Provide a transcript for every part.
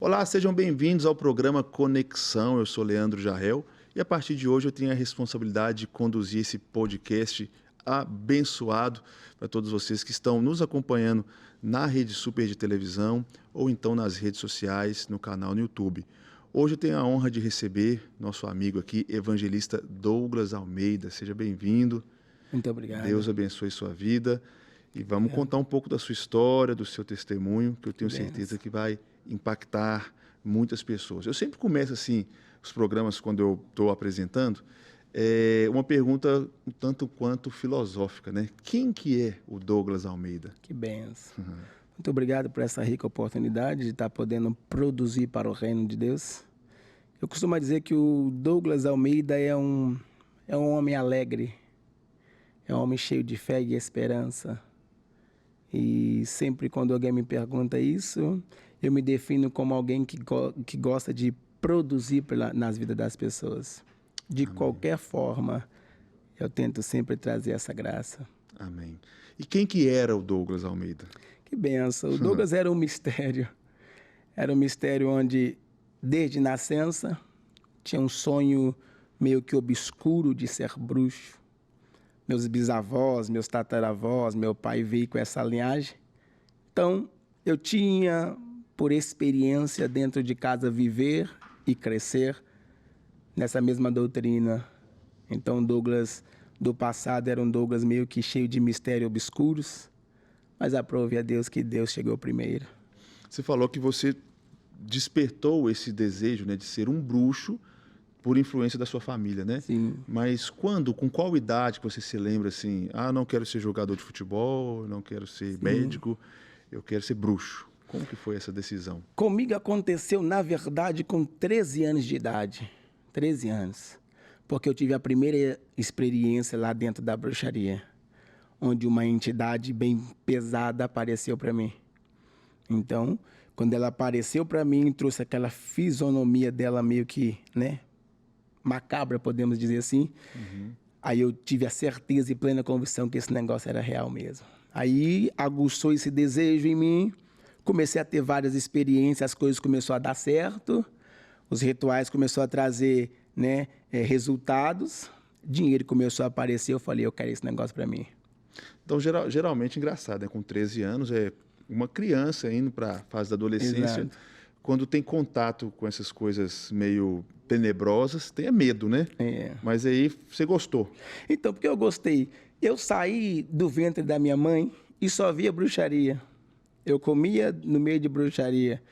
Olá, sejam bem-vindos ao programa Conexão. Eu sou Leandro Jarrell e a partir de hoje eu tenho a responsabilidade de conduzir esse podcast abençoado para todos vocês que estão nos acompanhando na Rede Super de televisão ou então nas redes sociais, no canal no YouTube. Hoje eu tenho a honra de receber nosso amigo aqui, evangelista Douglas Almeida. Seja bem-vindo. Muito obrigado. Deus abençoe sua vida. E vamos Obrigado. contar um pouco da sua história, do seu testemunho, que eu tenho certeza que vai impactar muitas pessoas. Eu sempre começo assim os programas quando eu estou apresentando, uma pergunta um tanto quanto filosófica, né? Quem que é o Douglas Almeida? Que benção. Muito obrigado por essa rica oportunidade de estar podendo produzir para o reino de Deus. Eu costumo dizer que o Douglas Almeida é um homem alegre, é um homem cheio de fé e esperança. E sempre quando alguém me pergunta isso, eu me defino como alguém que gosta de produzir nas vidas das pessoas. De Amém. Qualquer forma, eu tento sempre trazer essa graça. Amém. E quem que era o Douglas Almeida? Que benção. O Douglas era um mistério. Era um mistério onde, desde nascença, tinha um sonho meio que obscuro de ser bruxo. Meus bisavós, meus tataravós, meu pai veio com essa linhagem. Então, eu tinha, por experiência dentro de casa, viver e crescer nessa mesma doutrina. Então, Douglas do passado era um Douglas meio que cheio de mistérios obscuros, mas aprove a Deus que Deus chegou primeiro. Você falou que você despertou esse desejo, né, de ser um bruxo por influência da sua família, né? Sim. Mas quando, com qual idade que você se lembra assim, não quero ser jogador de futebol, não quero ser médico, eu quero ser bruxo? Como que foi essa decisão? Comigo aconteceu, na verdade, com 13 anos de idade. 13 anos. Porque eu tive a primeira experiência lá dentro da bruxaria, onde uma entidade bem pesada apareceu para mim. Então, quando ela apareceu para mim, trouxe aquela fisionomia dela meio que, né, macabra, podemos dizer assim. Aí eu tive a certeza e plena convicção que esse negócio era real mesmo. Aí aguçou esse desejo em mim, comecei a ter várias experiências, as coisas começaram a dar certo, os rituais começaram a trazer, né, resultados, dinheiro começou a aparecer, eu falei, eu quero esse negócio para mim. Então, geralmente, engraçado, né? Com 13 anos, é uma criança indo para a fase da adolescência, Exato. quando tem contato com essas coisas meio tenebrosas, tem medo, né? É. Mas aí você gostou. Então, porque eu gostei, eu saí do ventre da minha mãe e só via bruxaria. Eu comia no meio de bruxaria,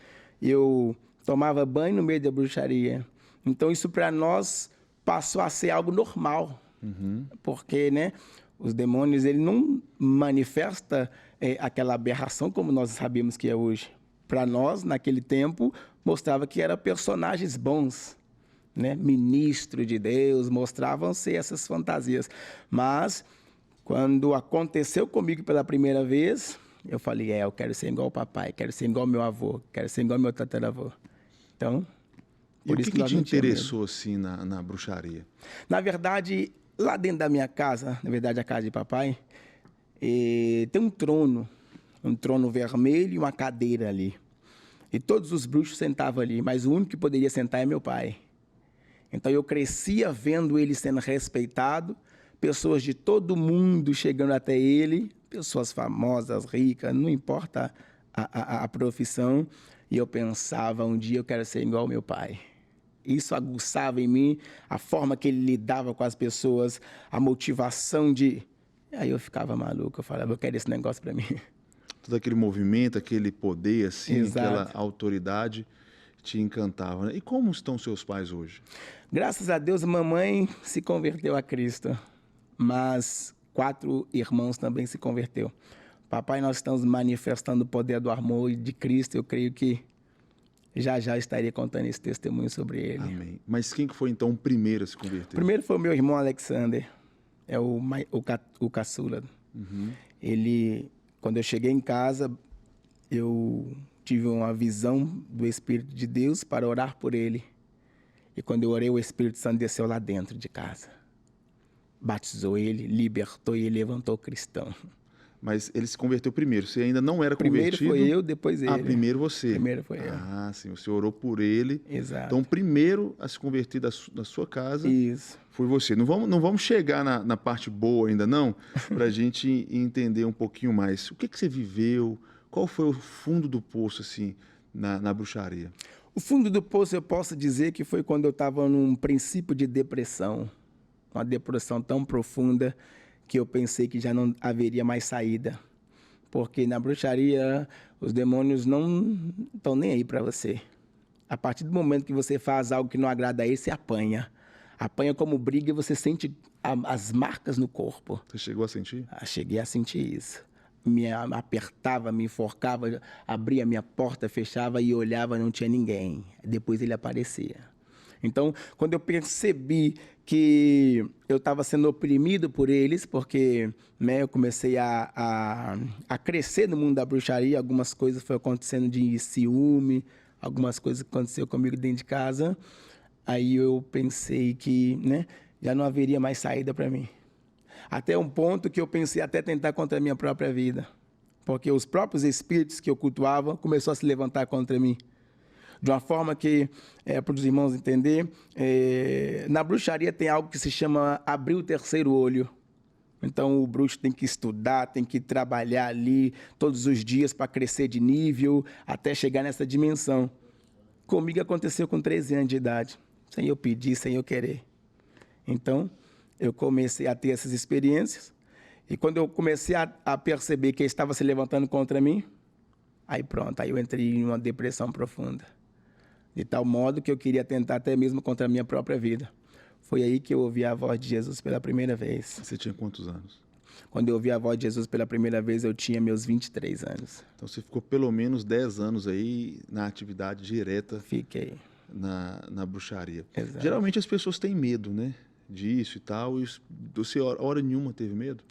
eu tomava banho no meio da bruxaria. Então, isso para nós passou a ser algo normal, porque, né, os demônios ele não manifesta aquela aberração como nós sabemos que é hoje. Para nós, naquele tempo, mostrava que eram personagens bons, né? Ministro de Deus, mostravam ser essas fantasias. Mas, quando aconteceu comigo pela primeira vez, eu falei, eu quero ser igual o papai, quero ser igual meu avô, quero ser igual meu tataravô. Então, E o por isso que nós te não tínhamos medo. interessou assim na bruxaria? Na verdade, lá dentro da minha casa, na verdade a casa de papai, tem um trono vermelho e uma cadeira ali. E todos os bruxos sentavam ali, mas o único que poderia sentar é meu pai. Então eu crescia vendo ele sendo respeitado, pessoas de todo mundo chegando até ele, pessoas famosas, ricas, não importa a profissão. E eu pensava, um dia eu quero ser igual ao meu pai. Isso aguçava em mim a forma que ele lidava com as pessoas, a motivação de... Aí eu ficava maluco, eu falava, eu quero esse negócio para mim. Todo aquele movimento, aquele poder, assim, Exato. aquela autoridade te encantava, né? E como estão seus pais hoje? Graças a Deus, mamãe se converteu a Cristo, mas 4 irmãos também se converteu. Papai, nós estamos manifestando o poder do amor de Cristo, eu creio que já estaria contando esse testemunho sobre ele. Amém. Mas quem que foi então o primeiro a se converter? Primeiro foi o meu irmão Alexander, é o caçula. Ele, quando eu cheguei em casa, eu tive uma visão do Espírito de Deus para orar por ele. E quando eu orei, o Espírito Santo desceu lá dentro de casa. Batizou ele, libertou e ele levantou cristão. Mas ele se converteu primeiro. Você ainda não era Primeiro convertido? foi eu, depois ele. Ah, primeiro você. Primeiro foi eu. Ah, sim. Você orou por ele. Exato. Então, primeiro a se converter da sua casa Isso. foi você. Não vamos chegar na parte boa ainda, não, para a gente entender um pouquinho mais. O que você viveu? Qual foi o fundo do poço, assim, na bruxaria? O fundo do poço eu posso dizer que foi quando eu estava num princípio de depressão. Uma depressão tão profunda que eu pensei que já não haveria mais saída. Porque na bruxaria, os demônios não estão nem aí para você. A partir do momento que você faz algo que não agrada a ele, você apanha. Apanha como briga e você sente as marcas no corpo. Você chegou a sentir? Cheguei a sentir isso. Me apertava, me enforcava, abria minha porta, fechava e olhava, não tinha ninguém. Depois ele aparecia. Então, quando eu percebi que eu estava sendo oprimido por eles, porque né, eu comecei a crescer no mundo da bruxaria, algumas coisas foram acontecendo de ciúme, algumas coisas que aconteceram comigo dentro de casa, aí eu pensei que né, já não haveria mais saída para mim. Até um ponto que eu pensei até tentar contra a minha própria vida, porque os próprios espíritos que eu cultuava começaram a se levantar contra mim. De uma forma que, para os irmãos entenderem, na bruxaria tem algo que se chama abrir o terceiro olho. Então, o bruxo tem que estudar, tem que trabalhar ali todos os dias para crescer de nível, até chegar nessa dimensão. Comigo aconteceu com 13 anos de idade, sem eu pedir, sem eu querer. Então, eu comecei a ter essas experiências, e quando eu comecei a perceber que ele estava se levantando contra mim, aí pronto, aí eu entrei em uma depressão profunda. De tal modo que eu queria tentar até mesmo contra a minha própria vida. Foi aí que eu ouvi a voz de Jesus pela primeira vez. Você tinha quantos anos? Quando eu ouvi a voz de Jesus pela primeira vez, eu tinha meus 23 anos. Então você ficou pelo menos 10 anos aí na atividade direta. Fiquei. Na bruxaria. Exato. Geralmente as pessoas têm medo, né? Disso e tal. E você, hora nenhuma, teve medo?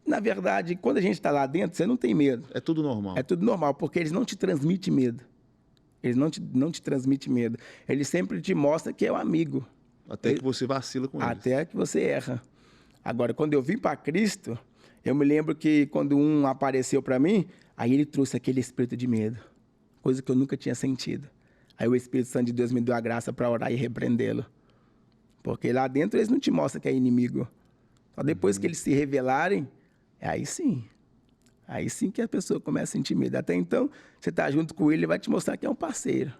Na verdade, quando a gente está lá dentro, você não tem medo. É tudo normal. É tudo normal, porque eles não te transmitem medo. Eles não te transmitem medo. Eles sempre te mostram que é um amigo. Até que você vacila com eles. Até que você erra. Agora, quando eu vim para Cristo, eu me lembro que quando um apareceu para mim, aí ele trouxe aquele espírito de medo. Coisa que eu nunca tinha sentido. Aí o Espírito Santo de Deus me deu a graça para orar e repreendê-lo. Porque lá dentro eles não te mostram que é inimigo. Só depois que eles se revelarem, aí sim. Aí sim que a pessoa começa a sentir medo. Até então, você está junto com ele, ele vai te mostrar que é um parceiro.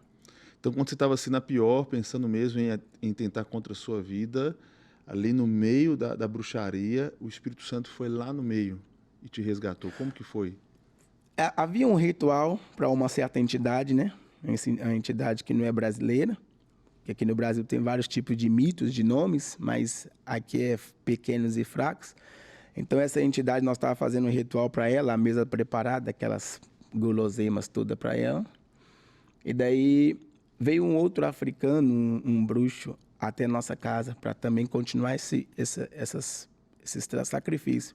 Então, quando você estava assim na pior, pensando mesmo em tentar contra a sua vida, ali no meio da bruxaria, o Espírito Santo foi lá no meio e te resgatou. Como que foi? Havia um ritual para uma certa entidade, né? Uma entidade que não é brasileira, que aqui no Brasil tem vários tipos de mitos, de nomes, mas aqui é pequenos e fracos. Então, essa entidade, nós estávamos fazendo um ritual para ela, a mesa preparada, aquelas guloseimas todas para ela. E daí veio um outro africano, um bruxo, até a nossa casa, para também continuar esses sacrifícios.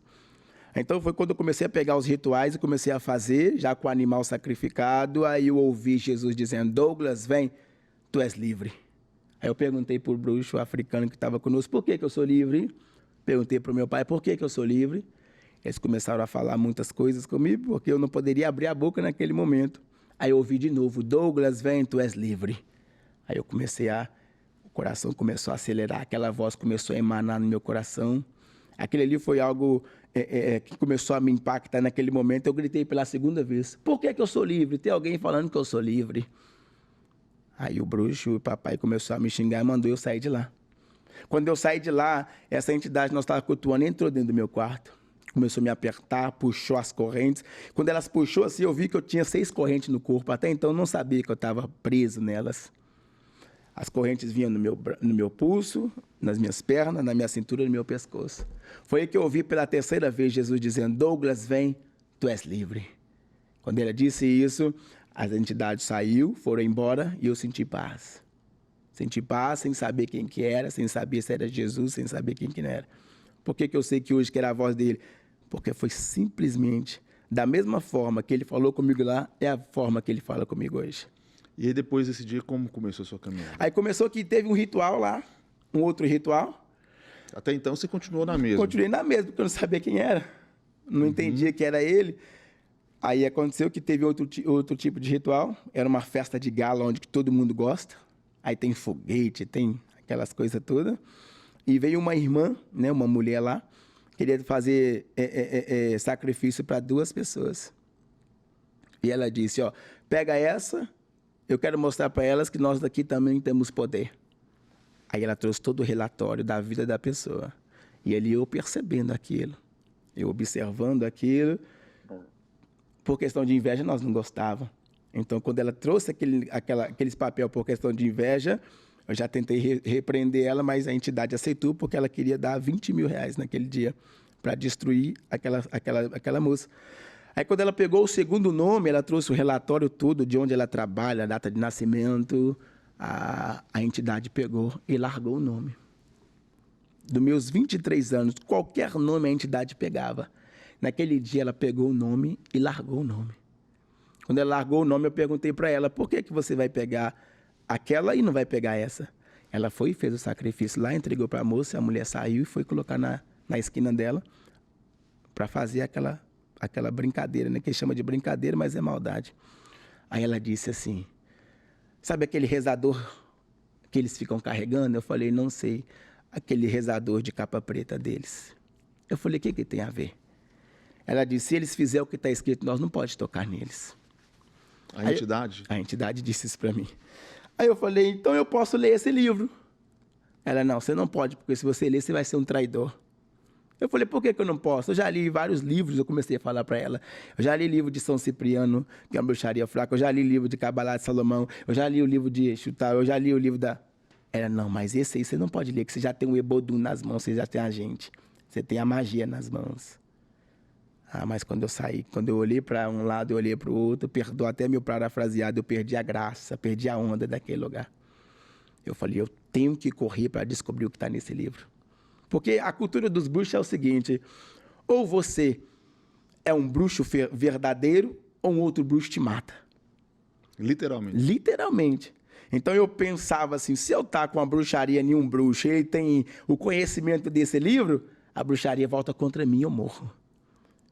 Então, foi quando eu comecei a pegar os rituais e comecei a fazer, já com o animal sacrificado. Aí eu ouvi Jesus dizendo: Douglas, vem, tu és livre. Aí eu perguntei para o bruxo africano que estava conosco, por que eu sou livre? Perguntei para o meu pai, por que eu sou livre? Eles começaram a falar muitas coisas comigo, porque eu não poderia abrir a boca naquele momento. Aí eu ouvi de novo: Douglas, vem, tu és livre. Aí eu o coração começou a acelerar, aquela voz começou a emanar no meu coração. Aquele ali foi algo que começou a me impactar naquele momento. Eu gritei pela segunda vez: por que eu sou livre? Tem alguém falando que eu sou livre. Aí o bruxo, o papai, começou a me xingar e mandou eu sair de lá. Quando eu saí de lá, essa entidade que nós estávamos cultuando entrou dentro do meu quarto. Começou a me apertar, puxou as correntes. Quando elas puxou assim, eu vi que eu tinha 6 correntes no corpo. Até então eu não sabia que eu estava preso nelas. As correntes vinham no meu pulso, nas minhas pernas, na minha cintura e no meu pescoço. Foi aí que eu ouvi pela terceira vez Jesus dizendo: Douglas, vem, tu és livre. Quando ele disse isso, as entidades saíram, foram embora e eu senti paz. Senti paz sem saber quem que era, sem saber se era Jesus, sem saber quem que não era. Por que eu sei que hoje que era a voz dele? Porque foi simplesmente da mesma forma que ele falou comigo lá, é a forma que ele fala comigo hoje. E aí depois desse dia, como começou a sua caminhada? Aí começou que teve um ritual lá, um outro ritual. Até então você continuou na mesma? Continuei na mesma, porque eu não sabia quem era. não entendia que era ele. Aí aconteceu que teve outro tipo de ritual, era uma festa de gala onde todo mundo gosta, aí tem foguete, tem aquelas coisas todas, e veio uma irmã, né, uma mulher lá, queria fazer sacrifício para 2 pessoas. E ela disse, ó, pega essa, eu quero mostrar para elas que nós daqui também temos poder. Aí ela trouxe todo o relatório da vida da pessoa. E ele eu percebendo aquilo, eu observando aquilo. Por questão de inveja, nós não gostávamos. Então, quando ela trouxe aqueles papel por questão de inveja, eu já tentei repreender ela, mas a entidade aceitou porque ela queria dar 20 mil reais naquele dia para destruir aquela moça. Aí, quando ela pegou o segundo nome, ela trouxe o relatório todo de onde ela trabalha, a data de nascimento, a entidade pegou e largou o nome. Dos meus 23 anos, qualquer nome a entidade pegava. Naquele dia, ela pegou o nome e largou o nome. Quando ela largou o nome, eu perguntei para ela, por que você vai pegar aquela e não vai pegar essa? Ela foi e fez o sacrifício lá, entregou para a moça, a mulher saiu e foi colocar na esquina dela para fazer aquela brincadeira, né? Que chama de brincadeira, mas é maldade. Aí ela disse assim, sabe aquele rezador que eles ficam carregando? Eu falei, não sei, aquele rezador de capa preta deles. Eu falei, o que tem a ver? Ela disse, se eles fizerem o que está escrito, nós não podemos tocar neles. A entidade? A entidade disse isso para mim. Aí eu falei, então eu posso ler esse livro. Ela, não, você não pode, porque se você ler, você vai ser um traidor. Eu falei, por que eu não posso? Eu já li vários livros, eu comecei a falar para ela. Eu já li livro de São Cipriano, que é uma bruxaria fraca. Eu já li livro de Cabalá de Salomão. Eu já li o livro de Chutar. Eu já li o livro da... Ela, não, mas esse aí você não pode ler, que você já tem o Ebodum nas mãos, você já tem a gente. Você tem a magia nas mãos. Ah, mas quando eu saí, quando eu olhei para um lado, eu olhei para o outro, perdoa até meu parafraseado, eu perdi a graça, perdi a onda daquele lugar. Eu falei, eu tenho que correr para descobrir o que está nesse livro. Porque a cultura dos bruxos é o seguinte, ou você é um bruxo verdadeiro, ou um outro bruxo te mata. Literalmente. Literalmente. Então eu pensava assim, se eu estar com a bruxaria em um bruxo, ele tem o conhecimento desse livro, a bruxaria volta contra mim e eu morro.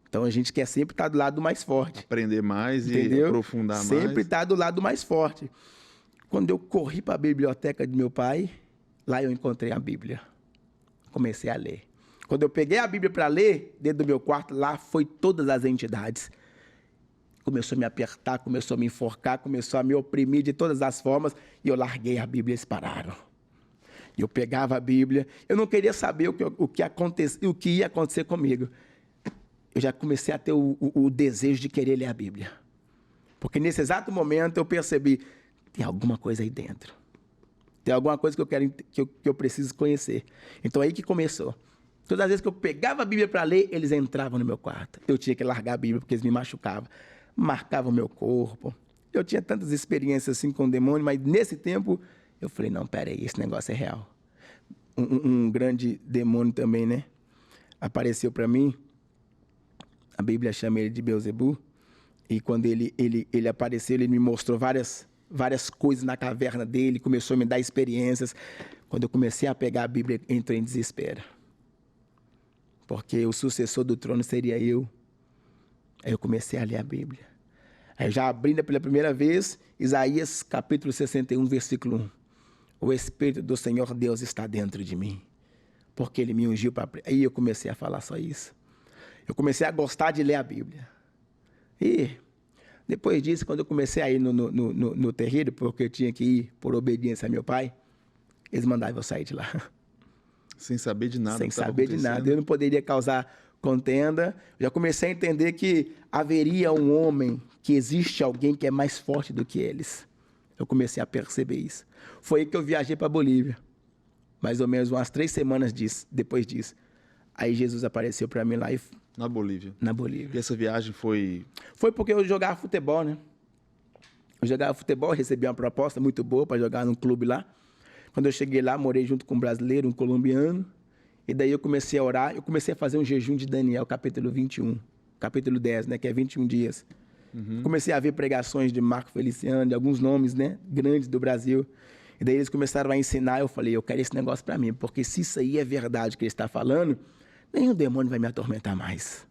Então, a gente quer sempre estar do lado mais forte. Aprender mais, entendeu? E aprofundar mais. Sempre estar do lado mais forte. Quando eu corri para a biblioteca do meu pai, lá eu encontrei a Bíblia. Comecei a ler. Quando eu peguei a Bíblia para ler, dentro do meu quarto, lá foi todas as entidades. Começou a me apertar, começou a me enforcar, começou a me oprimir de todas as formas, e eu larguei a Bíblia e eles pararam. Eu pegava a Bíblia, eu não queria saber o que ia acontecer comigo. Eu já comecei a ter o desejo de querer ler a Bíblia. Porque nesse exato momento eu percebi, tem alguma coisa aí dentro. Tem alguma coisa que eu preciso conhecer. Então aí que começou. Todas as vezes que eu pegava a Bíblia para ler, eles entravam no meu quarto. Eu tinha que largar a Bíblia porque eles me machucavam. Marcavam o meu corpo. Eu tinha tantas experiências assim com o demônio, mas nesse tempo eu falei, não, peraí, esse negócio é real. Um grande demônio também, né? Apareceu para mim. A Bíblia chama ele de Beelzebu. E quando ele apareceu, ele me mostrou várias coisas na caverna dele, começou a me dar experiências. Quando eu comecei a pegar a Bíblia, entrei em desespero. Porque o sucessor do trono seria eu. Aí eu comecei a ler a Bíblia. Aí já abrindo pela primeira vez, Isaías capítulo 61, versículo 1. O Espírito do Senhor Deus está dentro de mim, porque Ele me ungiu para... Aí eu comecei a falar só isso. Eu comecei a gostar de ler a Bíblia. E depois disso, quando eu comecei a ir no terreiro, porque eu tinha que ir por obediência a meu pai, eles mandavam eu sair de lá. Sem saber de nada. Sem saber de nada. Eu não poderia causar contenda. Eu já comecei a entender que haveria um homem, que existe alguém que é mais forte do que eles. Eu comecei a perceber isso. Foi aí que eu viajei para a Bolívia. Mais ou menos umas 3 semanas depois disso. Aí Jesus apareceu para mim lá e... Na Bolívia. Na Bolívia. E essa viagem foi... Foi porque eu jogava futebol, né? Eu jogava futebol, recebi uma proposta muito boa para jogar num clube lá. Quando eu cheguei lá, morei junto com um brasileiro, um colombiano. E daí eu comecei a orar, eu comecei a fazer um jejum de Daniel, capítulo 21. Capítulo 10, né? Que é 21 dias. Uhum. Comecei a ver pregações de Marco Feliciano, de alguns nomes, né? Grandes do Brasil. E daí eles começaram a ensinar, eu falei, eu quero esse negócio para mim, porque se isso aí é verdade que ele está falando, nenhum demônio vai me atormentar mais.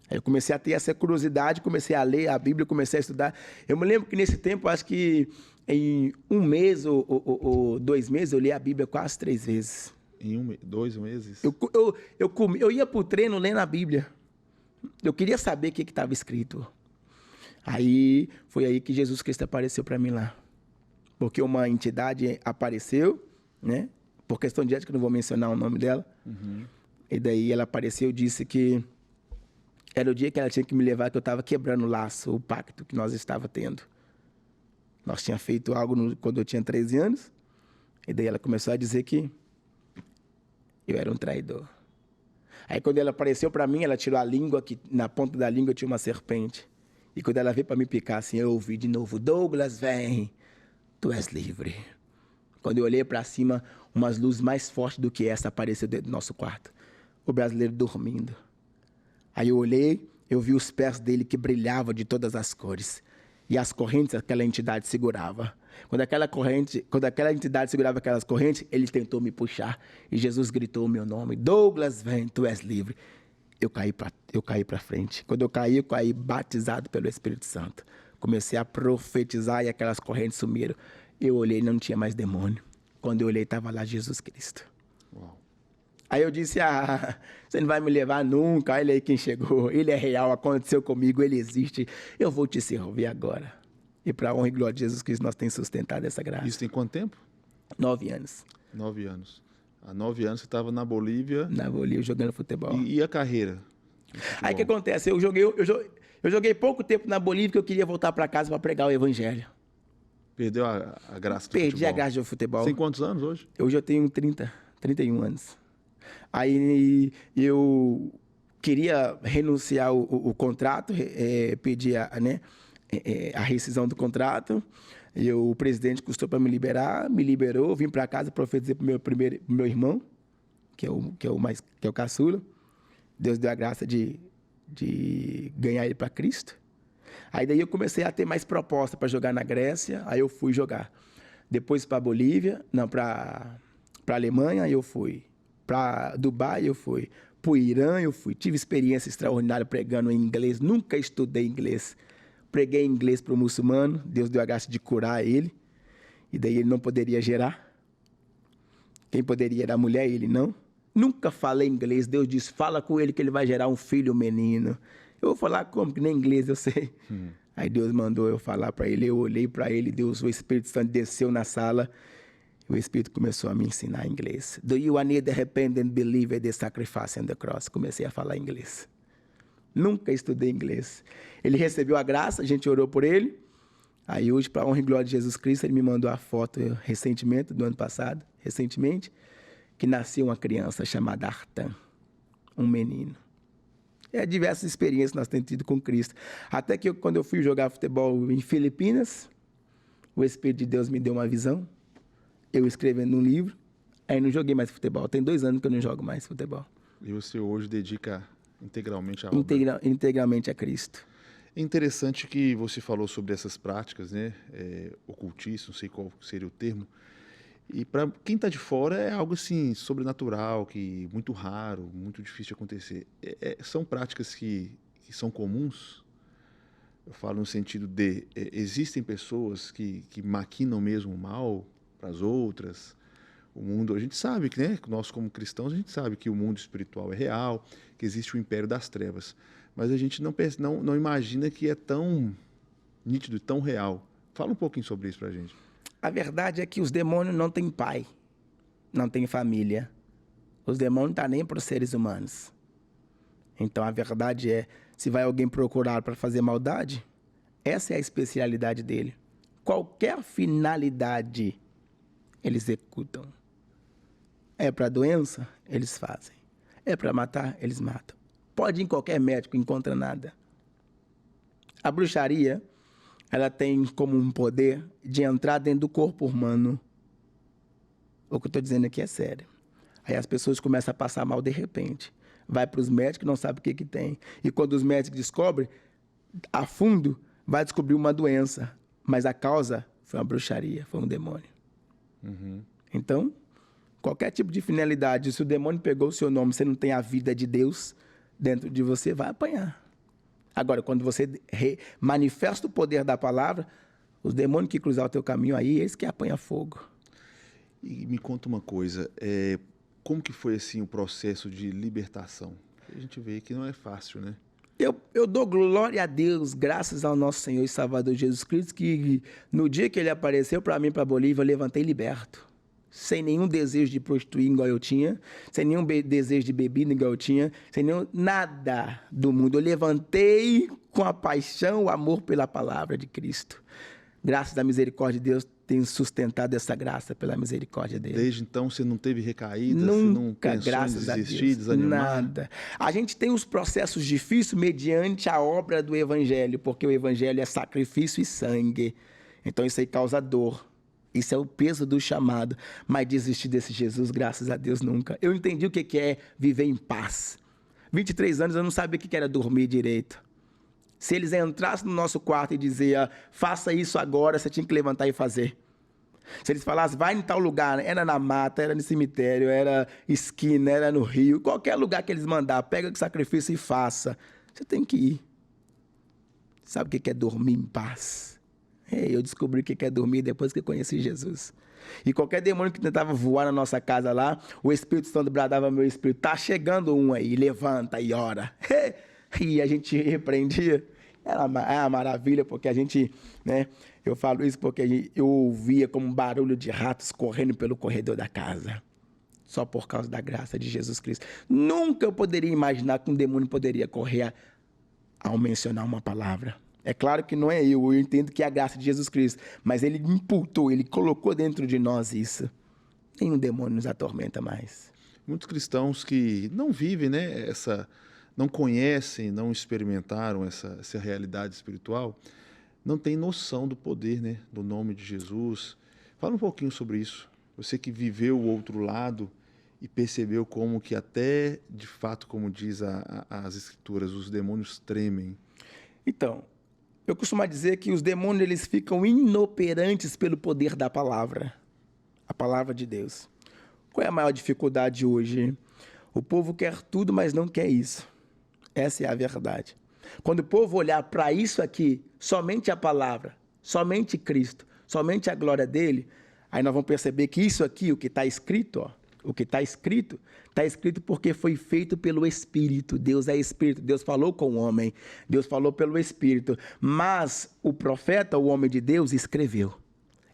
Aí eu comecei a ter essa curiosidade, comecei a ler a Bíblia, comecei a estudar. Eu me lembro que nesse tempo, acho que em um mês ou 2 meses, eu li a Bíblia quase 3 vezes. Em 2 meses? Eu ia para o treino lendo a Bíblia. Eu queria saber o que estava escrito. Aí, foi aí que Jesus Cristo apareceu para mim lá. Porque uma entidade apareceu, né? Por questão de ética, não vou mencionar o nome dela. Uhum. E daí ela apareceu e disse que era o dia que ela tinha que me levar, que eu estava quebrando o laço, o pacto que nós estávamos tendo. Nós tínhamos feito algo quando eu tinha 13 anos. E daí ela começou a dizer que eu era um traidor. Aí quando ela apareceu para mim, ela tirou a língua, que na ponta da língua tinha uma serpente. E quando ela veio para me picar assim, eu ouvi de novo: Douglas, vem, tu és livre. Quando eu olhei para cima, umas luzes mais fortes do que essa apareceu dentro do nosso quarto. O brasileiro dormindo. Aí eu olhei, eu vi os pés dele que brilhavam de todas as cores. E as correntes aquela entidade segurava. Quando aquela entidade segurava aquelas correntes, ele tentou me puxar. E Jesus gritou o meu nome: Douglas, vem, tu és livre. Eu caí para frente. Quando eu caí batizado pelo Espírito Santo. Comecei a profetizar e aquelas correntes sumiram. Eu olhei e não tinha mais demônio. Quando eu olhei, estava lá Jesus Cristo. Uau. Aí eu disse: você não vai me levar nunca. Olha aí quem chegou. Ele é real, aconteceu comigo, ele existe. Eu vou te servir agora. E para a honra e glória de Jesus Cristo, nós temos sustentado essa graça. Isso tem quanto tempo? 9 anos. 9 anos. Há 9 anos você estava na Bolívia. Na Bolívia, jogando futebol. E a carreira? Aí o que acontece? Eu joguei pouco tempo na Bolívia, porque eu queria voltar para casa para pregar o evangelho. Perdeu a graça do futebol? Perdi a graça do futebol. Você tem quantos anos hoje? Hoje eu tenho 31 anos. Aí eu queria renunciar o contrato, pedir a rescisão do contrato. O presidente custou para me liberar, me liberou, vim para casa, profetizei para o meu irmão, que é o caçula. Deus deu a graça de ganhar ele para Cristo. Aí daí eu comecei a ter mais proposta para jogar na Grécia, aí eu fui jogar. Depois para Bolívia, para Alemanha eu fui. Para Dubai eu fui. Para o Irã eu fui. Tive experiência extraordinária pregando em inglês, nunca estudei inglês. Preguei em inglês para o muçulmano, Deus deu a graça de curar ele. E daí ele não poderia gerar. Quem poderia era a mulher, ele não. Nunca falei inglês, Deus disse: fala com ele que ele vai gerar um filho, um menino. Eu vou falar como? Que nem inglês eu sei. Aí Deus mandou eu falar para ele, eu olhei para ele, o Espírito Santo desceu na sala, e o Espírito começou a me ensinar inglês. Do you need the repentant believer the sacrifice on the cross? Comecei a falar inglês. Nunca estudei inglês. Ele recebeu a graça, a gente orou por ele. Aí hoje, para a honra e glória de Jesus Cristo, ele me mandou a foto recentemente, do ano passado, que nasceu uma criança chamada Artan, um menino. Diversas experiências nós temos tido com Cristo. Até que quando eu fui jogar futebol em Filipinas, o Espírito de Deus me deu uma visão, eu escrevendo um livro, aí não joguei mais futebol. Tem 2 anos que eu não jogo mais futebol. E você hoje dedica integralmente a obra? Integralmente a Cristo. É interessante que você falou sobre essas práticas, né? Ocultismo, não sei qual seria o termo. E para quem está de fora é algo assim sobrenatural, que muito raro, muito difícil de acontecer. São práticas que são comuns. Eu falo no sentido de existem pessoas que maquinam mesmo o mal para as outras. O mundo, a gente sabe que, né? Nós como cristãos a gente sabe que o mundo espiritual é real, que existe o império das trevas, mas a gente não imagina que é tão nítido, tão real. Fala um pouquinho sobre isso para a gente. A verdade é que os demônios não têm pai, não têm família. Os demônios não estão nem para os seres humanos. Então, a verdade é, se vai alguém procurar para fazer maldade, essa é a especialidade dele. Qualquer finalidade, eles executam. É para doença? Eles fazem. É para matar? Eles matam. Pode ir em qualquer médico, encontra nada. A bruxaria, ela tem como um poder de entrar dentro do corpo humano. O que eu estou dizendo aqui é sério. Aí as pessoas começam a passar mal de repente. Vai para os médicos, não sabe o que tem. E quando os médicos descobrem, a fundo, vai descobrir uma doença. Mas a causa foi uma bruxaria, foi um demônio. Uhum. Então, qualquer tipo de finalidade, se o demônio pegou o seu nome, você não tem a vida de Deus dentro de você, vai apanhar. Agora, quando você manifesta o poder da palavra, os demônios que cruzar o teu caminho aí, eles que apanham fogo. E me conta uma coisa, como que foi assim o processo de libertação? A gente vê que não é fácil, né? Eu dou glória a Deus, graças ao nosso Senhor e Salvador Jesus Cristo, que no dia que ele apareceu para mim, para a Bolívia, eu levantei liberto. Sem nenhum desejo de prostituir igual eu tinha, sem nenhum desejo de bebida igual eu tinha, sem nenhum nada do mundo. Eu levantei com a paixão, o amor pela palavra de Cristo. Graças à misericórdia de Deus, tenho sustentado essa graça pela misericórdia dele. Desde então você não teve recaídas, Nunca, você não pensou graças em a desistir, Deus, desanimar? nada. A gente tem os processos difíceis mediante a obra do Evangelho, porque o Evangelho é sacrifício e sangue. Então isso aí causa dor. Isso é o peso do chamado. Mas desistir desse Jesus, graças a Deus, nunca. Eu entendi o que é viver em paz. 23 anos eu não sabia o que era dormir direito. Se eles entrassem no nosso quarto e diziam, faça isso agora, você tinha que levantar e fazer. Se eles falassem, vai em tal lugar, era na mata, era no cemitério, era esquina, era no rio, qualquer lugar que eles mandaram, pega o sacrifício e faça. Você tem que ir. Sabe o que é dormir em paz? Eu descobri o que é dormir depois que eu conheci Jesus. E qualquer demônio que tentava voar na nossa casa lá, o Espírito Santo bradava ao meu espírito, tá chegando um aí, levanta e ora. E a gente repreendia. Era uma maravilha, porque a gente, né? Eu falo isso porque eu ouvia como um barulho de ratos correndo pelo corredor da casa. Só por causa da graça de Jesus Cristo. Nunca eu poderia imaginar que um demônio poderia correr ao mencionar uma palavra. É claro que não é eu entendo que é a graça de Jesus Cristo, mas ele imputou, ele colocou dentro de nós isso. Nenhum demônio nos atormenta mais. Muitos cristãos que não vivem, né, não conhecem, não experimentaram essa realidade espiritual, não têm noção do poder, né, do nome de Jesus. Fala um pouquinho sobre isso. Você que viveu o outro lado e percebeu como que até, de fato, como diz as Escrituras, os demônios tremem. Então, eu costumo dizer que os demônios eles ficam inoperantes pelo poder da palavra, a palavra de Deus. Qual é a maior dificuldade hoje? O povo quer tudo, mas não quer isso. Essa é a verdade. Quando o povo olhar para isso aqui, somente a palavra, somente Cristo, somente a glória dele, aí nós vamos perceber que isso aqui, o que está escrito, ó, o que está escrito porque foi feito pelo Espírito. Deus é Espírito, Deus falou com o homem, Deus falou pelo Espírito, mas o profeta, o homem de Deus, escreveu.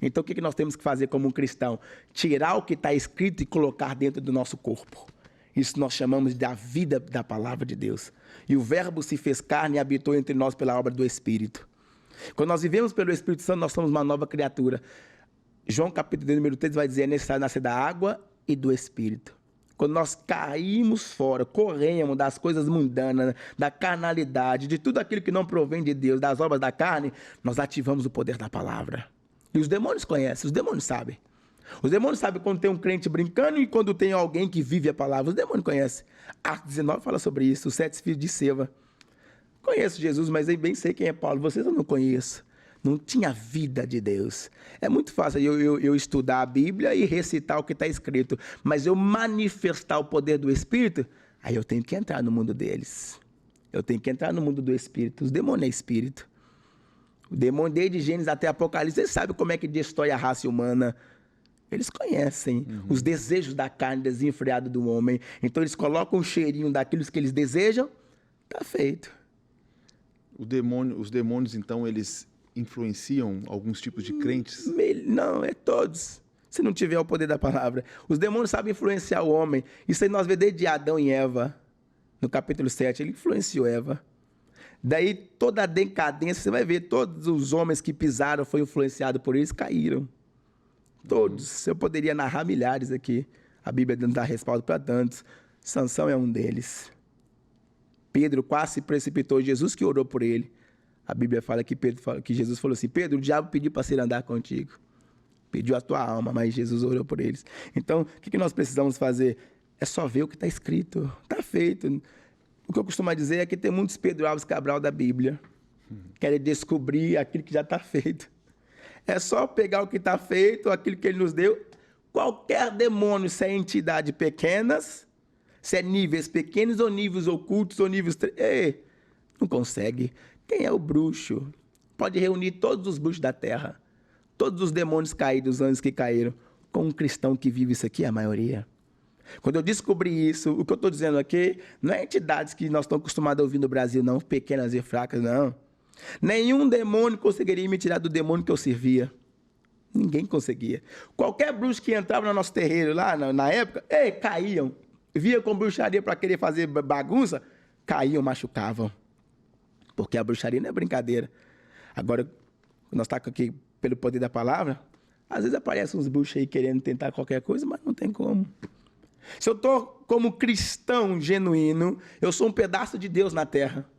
Então o que nós temos que fazer como um cristão? Tirar o que está escrito e colocar dentro do nosso corpo. Isso nós chamamos da vida da palavra de Deus. E o verbo se fez carne e habitou entre nós pela obra do Espírito. Quando nós vivemos pelo Espírito Santo, nós somos uma nova criatura. João capítulo 2, número 3 vai dizer, é necessário nascer da água e do Espírito. Quando nós caímos fora, corremos das coisas mundanas, da carnalidade, de tudo aquilo que não provém de Deus, das obras da carne, nós ativamos o poder da palavra. E os demônios conhecem, os demônios sabem. Os demônios sabem quando tem um crente brincando e quando tem alguém que vive a palavra. Os demônios conhecem. Atos 19 fala sobre isso, os 7 filhos de Seva. Conheço Jesus, mas eu bem sei quem é Paulo. Vocês eu não conheço. Não tinha vida de Deus. É muito fácil eu estudar a Bíblia e recitar o que está escrito. Mas eu manifestar o poder do Espírito, aí eu tenho que entrar no mundo deles. Eu tenho que entrar no mundo do Espírito. Os demônios é Espírito. O demônio desde Gênesis até Apocalipse, eles sabem como é que destrói a raça humana. Eles conhecem os desejos da carne desenfreada do homem. Então eles colocam um cheirinho daquilo que eles desejam, está feito. Os demônios, então, eles influenciam alguns tipos de crentes? Não, é todos. Se não tiver o poder da palavra. Os demônios sabem influenciar o homem. Isso aí nós vemos desde Adão e Eva. No capítulo 7, ele influenciou Eva. Daí toda a decadência, você vai ver, todos os homens que pisaram, foi influenciado por eles, caíram. Todos. Eu poderia narrar milhares aqui. A Bíblia dá respaldo para tantos. Sansão é um deles. Pedro quase se precipitou. Jesus que orou por ele. A Bíblia fala que Jesus falou assim, Pedro, o diabo pediu para se andar contigo. Pediu a tua alma, mas Jesus orou por eles. Então, o que nós precisamos fazer? É só ver o que está escrito. Está feito. O que eu costumo dizer é que tem muitos Pedro Alves Cabral da Bíblia. Querem descobrir aquilo que já está feito. É só pegar o que está feito, aquilo que ele nos deu. Qualquer demônio, se é entidade pequenas, se é níveis pequenos ou níveis ocultos ou níveis... Não consegue. Quem é o bruxo? Pode reunir todos os bruxos da terra, todos os demônios caídos, anjos que caíram, com um cristão que vive isso aqui, a maioria. Quando eu descobri isso, o que eu estou dizendo aqui não é entidades que nós estamos acostumados a ouvir no Brasil, não, pequenas e fracas, não. Nenhum demônio conseguiria me tirar do demônio que eu servia. Ninguém conseguia. Qualquer bruxo que entrava no nosso terreiro lá na época, caíam. Via com bruxaria para querer fazer bagunça, caíam, machucavam. Porque a bruxaria não é brincadeira. Agora, nós estamos aqui pelo poder da palavra, às vezes aparecem uns bruxos aí querendo tentar qualquer coisa, mas não tem como. Se eu estou como cristão genuíno, eu sou um pedaço de Deus na terra.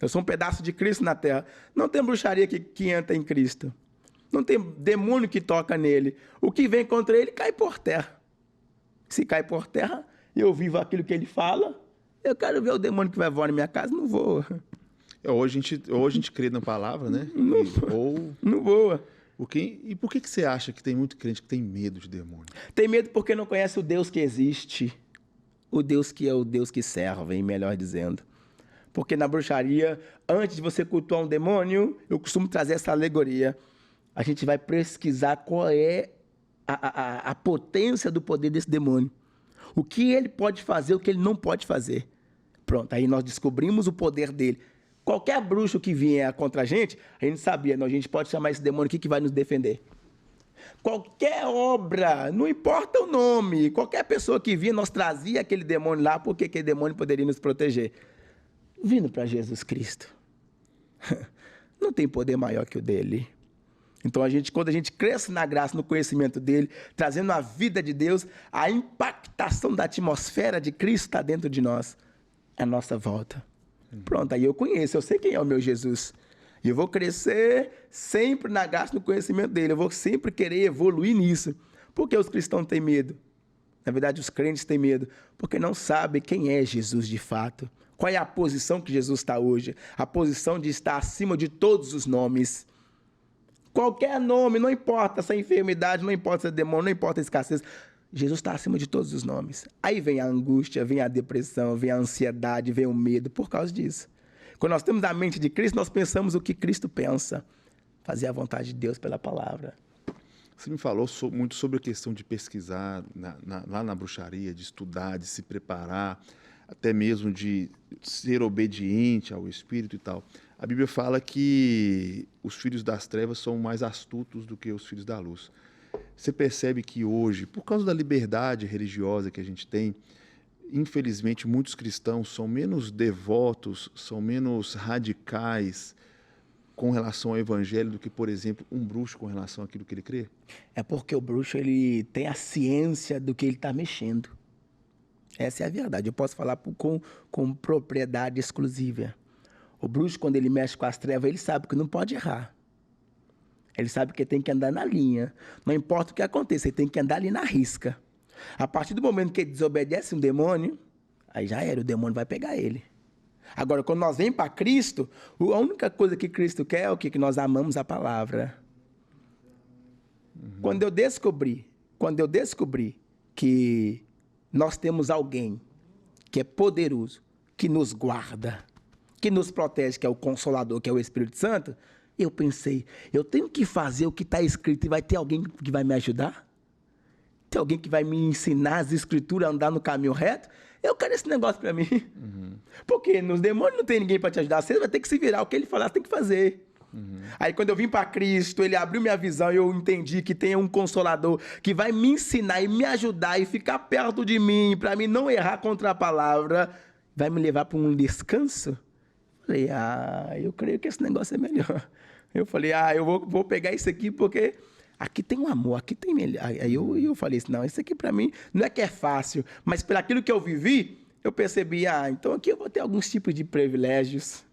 Eu sou um pedaço de Cristo na terra. Não tem bruxaria que entra em Cristo. Não tem demônio que toca nele. O que vem contra ele cai por terra. Se cai por terra, eu vivo aquilo que ele fala. Eu quero ver o demônio que vai voar na minha casa, não voa. Hoje a gente crê na palavra, né? Não voa. E por que você acha que tem muito crente que tem medo de demônio? Tem medo porque não conhece o Deus que existe. O Deus que é o Deus que serve, melhor dizendo. Porque na bruxaria, antes de você cultuar um demônio, eu costumo trazer essa alegoria. A gente vai pesquisar qual é a potência do poder desse demônio. O que ele pode fazer, o que ele não pode fazer. Pronto, aí nós descobrimos o poder dele. Qualquer bruxo que vier contra a gente sabia, não, a gente pode chamar esse demônio aqui que vai nos defender. Qualquer obra, não importa o nome, qualquer pessoa que vinha, nós trazia aquele demônio lá, porque aquele demônio poderia nos proteger. Vindo para Jesus Cristo. Não tem poder maior que o dele. Então, quando a gente cresce na graça, no conhecimento dele, trazendo a vida de Deus, a impactação da atmosfera de Cristo está dentro de nós. É a nossa volta. Pronto, aí eu conheço, eu sei quem é o meu Jesus. E eu vou crescer sempre na graça, no conhecimento dele. Eu vou sempre querer evoluir nisso. Por que os cristãos têm medo? Na verdade, os crentes têm medo, porque não sabem quem é Jesus de fato. Qual é a posição que Jesus está hoje? A posição de estar acima de todos os nomes. Qualquer nome, não importa se é enfermidade, não importa se é demônio, não importa a escassez. Jesus está acima de todos os nomes. Aí vem a angústia, vem a depressão, vem a ansiedade, vem o medo por causa disso. Quando nós temos a mente de Cristo, nós pensamos o que Cristo pensa. Fazer a vontade de Deus pela palavra. Você me falou muito sobre a questão de pesquisar lá na bruxaria, de estudar, de se preparar, até mesmo de ser obediente ao Espírito e tal. A Bíblia fala que os filhos das trevas são mais astutos do que os filhos da luz. Você percebe que hoje, por causa da liberdade religiosa que a gente tem, infelizmente muitos cristãos são menos devotos, são menos radicais com relação ao evangelho do que, por exemplo, um bruxo com relação àquilo que ele crê? É porque o bruxo ele tem a ciência do que ele está mexendo. Essa é a verdade. Eu posso falar com propriedade exclusiva. O bruxo, quando ele mexe com as trevas, ele sabe que não pode errar. Ele sabe que tem que andar na linha. Não importa o que aconteça, ele tem que andar ali na risca. A partir do momento que ele desobedece um demônio, aí já era, o demônio vai pegar ele. Agora, quando nós vemos para Cristo, a única coisa que Cristo quer é o que nós amamos a palavra. Quando eu descobri que nós temos alguém que é poderoso, que nos guarda, que nos protege, que é o Consolador, que é o Espírito Santo, eu pensei, eu tenho que fazer o que está escrito e vai ter alguém que vai me ajudar? Tem alguém que vai me ensinar as escrituras a andar no caminho reto? Eu quero esse negócio para mim. Porque nos demônios não tem ninguém para te ajudar. Você vai ter que se virar. O que ele falar, você tem que fazer. Aí quando eu vim para Cristo, ele abriu minha visão e eu entendi que tem um Consolador que vai me ensinar e me ajudar e ficar perto de mim, para mim não errar contra a palavra, vai me levar para um descanso. Falei, eu creio que esse negócio é melhor. Eu falei, eu vou pegar isso aqui porque aqui tem um amor, aqui tem melhor. Aí eu falei assim, não, isso aqui para mim não é que é fácil, mas pelo aquilo que eu vivi, eu percebi, então aqui eu vou ter alguns tipos de privilégios.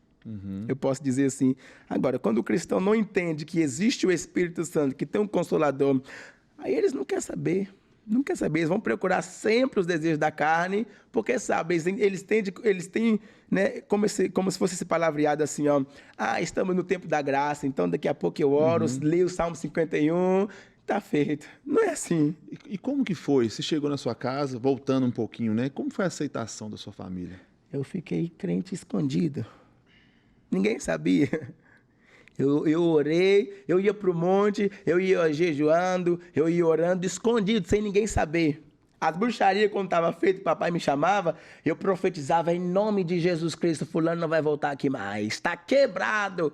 Eu posso dizer assim. Agora, quando o cristão não entende que existe o Espírito Santo, que tem um Consolador, aí eles não querem saber. Não quer saber, eles vão procurar sempre os desejos da carne, porque, sabe, eles têm né, como se fosse esse palavreado assim, estamos no tempo da graça, então daqui a pouco eu oro, leio o Salmo 51, tá feito. Não é assim. E como que foi? Você chegou na sua casa, voltando um pouquinho, né? Como foi a aceitação da sua família? Eu fiquei crente escondido. Ninguém sabia. Eu orei, eu ia para o monte, eu ia jejuando, eu ia orando, escondido, sem ninguém saber. As bruxarias, quando estava feito, papai me chamava, eu profetizava em nome de Jesus Cristo, fulano não vai voltar aqui mais, está quebrado.